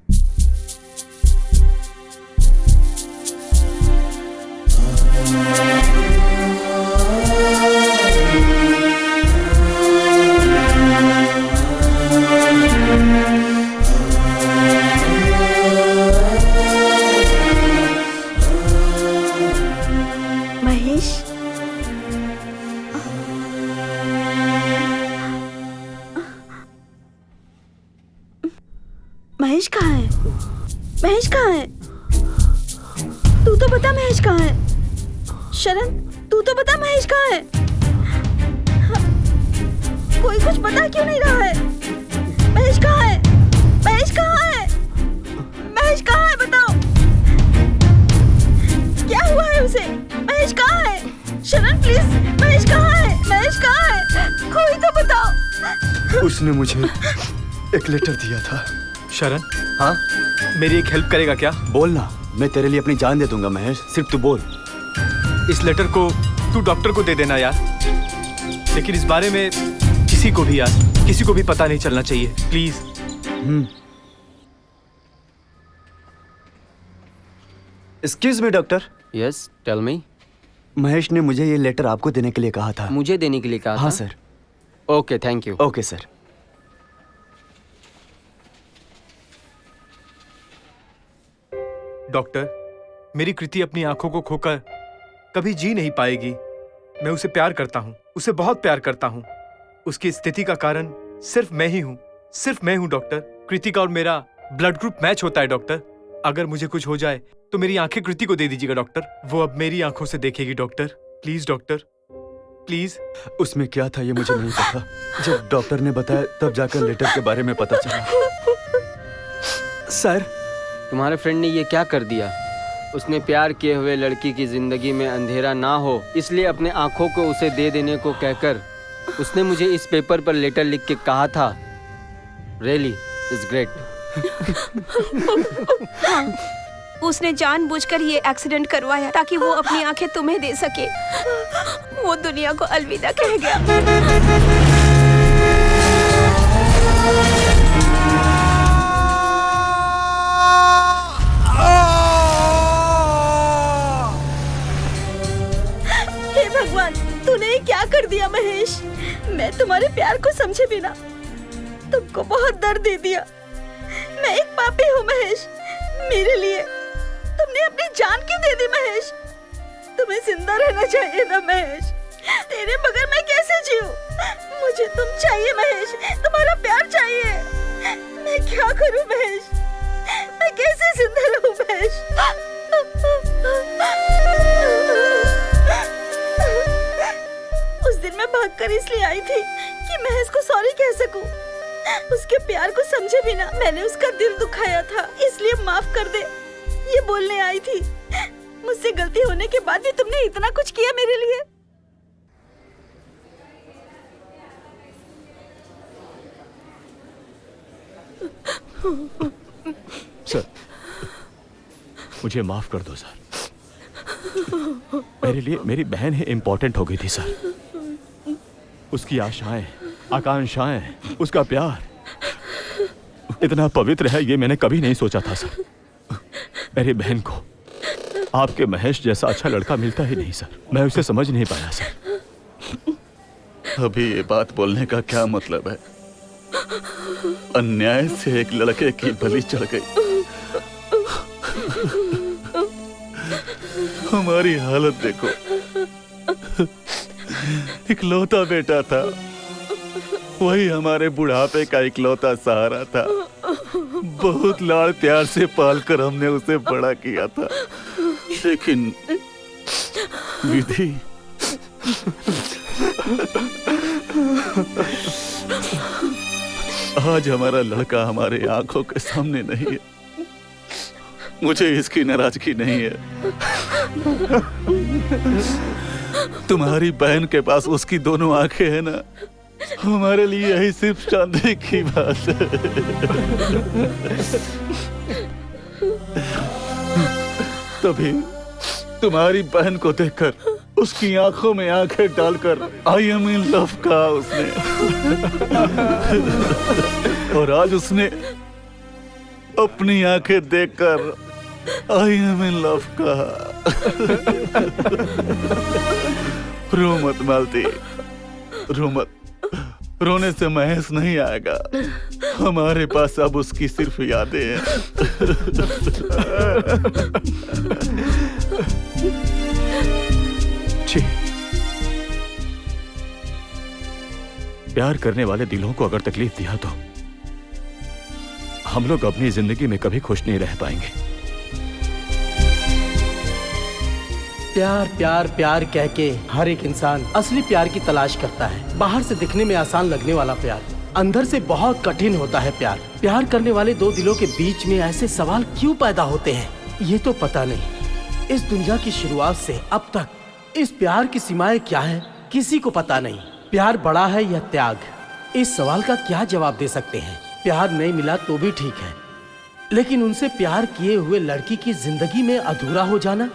महेश, महेश कहाँ है? महेश कहाँ है? तू तो बता महेश कहाँ है? शरण, तू तो बता महेश कहाँ है? कोई कुछ बता क्यों नहीं रहा है? महेश कहाँ है? महेश कहाँ है? महेश कहाँ है, बताओ। क्या हुआ है उसे? महेश कहाँ है? शरण प्लीज, महेश कहाँ है? महेश कहाँ है? कोई तो बताओ। उसने मुझे एक लेटर दिया था। शरण, हाँ, मेरी एक हेल्प करेगा क्या? बोल ना, मैं तेरे लिए अपनी जान दे दूंगा महेश, सिर्फ तू बोल। इस लेटर को तू डॉक्टर को दे देना यार, लेकिन इस बारे में किसी को भी यार, किसी को भी पता नहीं चलना चाहिए, please. Excuse me doctor. Yes, tell me. Mahesh ने मुझे ये लेटर आपको देने के लिए कहा था। मुझे देने के लिए कहा था? हाँ sir. Okay, thank you. Okay sir. Doctor, मेरी कृति अपनी आंखों को खोकर कभी जी नहीं पाएगी। मैं उसे प्यार करता हूँ, उसे बहुत प्यार करता हूँ। उसकी स्थिति का कारण सिर्फ मैं ही हूँ, सिर्फ मैं हूँ डॉक्टर। कृति का और मेरा ब्लड ग्रुप मैच होता है डॉक्टर। अगर मुझे कुछ हो जाए तो मेरी आंखें कृति को दे दीजिएगा डॉक्टर। वो अब मेरी आंखों से देखेगी डॉक्टर। Please doctor, please. उसमें क्या था ये मुझे नहीं पता। जब डॉक्टर ने बताया तब जाकर लेटर के बारे में पता चला। सर, तुम्हारे फ्रेंड ने ये क्या कर दिया? उसने प्यार किए हुए लड़की की जिंदगी में अंधेरा ना हो, इसलिए अपने आंखों को उसे दे देने को कहकर उसने मुझे इस पेपर पर लेटर लिख के कहा था। Really it's great. उसने जानबूझकर ये एक्सीडेंट करवाया ताकि वो अपनी आंखें तुम्हें दे सके। वो दुनिया को अलविदा कह गया। हे भगवान, तूने ये क्या कर दिया महेश? मैं तुम्हारे प्यार को समझे बिना तुमको बहुत दर्द दे दिया। मैं एक पापी हूँ महेश। मेरे लिए तुमने अपनी जान क्यों दे दी महेश? तुम्हें जिंदा रहना चाहिए ना महेश। तेरे बगैर मैं कैसे जीऊं? मुझे तुम चाहिए महेश, तुम्हारा प्यार चाहिए। मैं क्या करूं महेश? मैं कैसे जिंदा रहूं महेश? उस दिन मैं भागकर इसलिए आई थी कि महेश को सॉरी कह सकूं। उसके प्यार को समझे बिना मैंने उसका दिल दुखाया था, इसलिए माफ कर दे ये बोलने आई थी। मुझसे गलती होने के बाद भी तुमने इतना कुछ किया मेरे लिए। सर, मुझे माफ कर दो सर। मेरे लिए मेरी बहन ही इम्पोर्टेंट हो गई थी सर। उसकी आशाएं, आकांक्षाएं, उसका प्यार इतना पवित्र है ये मैंने कभी नहीं सोचा था सर। मेरी बहन को आपके महेश जैसा अच्छा लड़का मिलता ही नहीं सर। मैं उसे समझ नहीं पाया सर। अभी ये बात बोलने का क्या मतलब है? अन्याय से एक लड़के की बलि चढ़ गई। हमारी हालत देखो। इकलौता बेटा था, वही हमारे बुढ़ापे का इकलौता सहारा था। बहुत लाड़ प्यार से पालकर हमने उसे बड़ा किया था, लेकिन विधि आज हमारा लड़का हमारे आंखों के सामने नहीं है। मुझे इसकी नाराजगी नहीं है। तुम्हारी बहन के पास उसकी दोनों आंखें हैं ना, हमारे लिए यही सिर्फ चांदी की बात है। तभी तुम्हारी बहन को देखकर उसकी आंखों में आंखें डालकर आई एम इन लव कहा उसने। और आज उसने अपनी आंखें देखकर आई एम इन लव कहा। रो मत मालती, रो मत। रोने से महेश नहीं आएगा, हमारे पास अब उसकी सिर्फ यादें हैं। प्यार करने वाले दिलों को अगर तकलीफ दिया तो हम लोग अपनी जिंदगी में कभी खुश नहीं रह पाएंगे। प्यार प्यार प्यार कह के हर एक इंसान असली प्यार की तलाश करता है। बाहर से दिखने में आसान लगने वाला प्यार अंदर से बहुत कठिन होता है। प्यार करने वाले दो दिलों के बीच में ऐसे सवाल क्यों पैदा होते हैं, ये तो पता नहीं। इस दुनिया की शुरुआत से अब तक इस प्यार की सीमाएं क्या है, किसी को पता नहीं। प्यार बड़ा है या त्याग, इस सवाल का क्या जवाब दे सकते हैं। प्यार नहीं मिला तो भी ठीक है, लेकिन उनसे प्यार किए हुए लड़की की जिंदगी में अधूरा हो जाना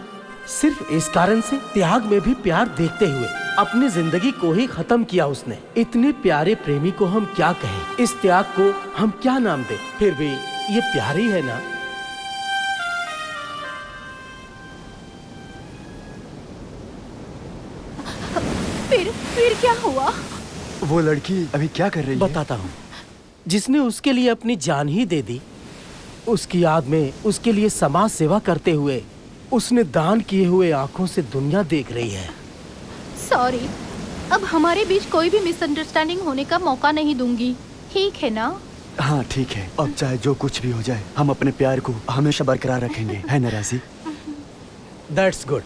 सिर्फ इस कारण से। त्याग में भी प्यार देखते हुए अपनी जिंदगी को ही खत्म किया उसने। इतने प्यारे प्रेमी को हम क्या कहें, इस त्याग को हम क्या नाम दें? फिर भी ये प्यार ही है ना। फिर क्या हुआ? वो लड़की अभी क्या कर रही है? बताता हूँ। जिसने उसके लिए अपनी जान ही दे दी, उसकी याद में उसके लिए समाज सेवा करते हुए उसने दान किए हुए आंखों से दुनिया देख रही है। सॉरी, अब हमारे बीच कोई भी मिसअंडरस्टैंडिंग होने का मौका नहीं दूंगी, ठीक है ना? हाँ ठीक है, अब चाहे जो कुछ भी हो जाए हम अपने प्यार को हमेशा बरकरार रखेंगे, है ना राजी? That's good.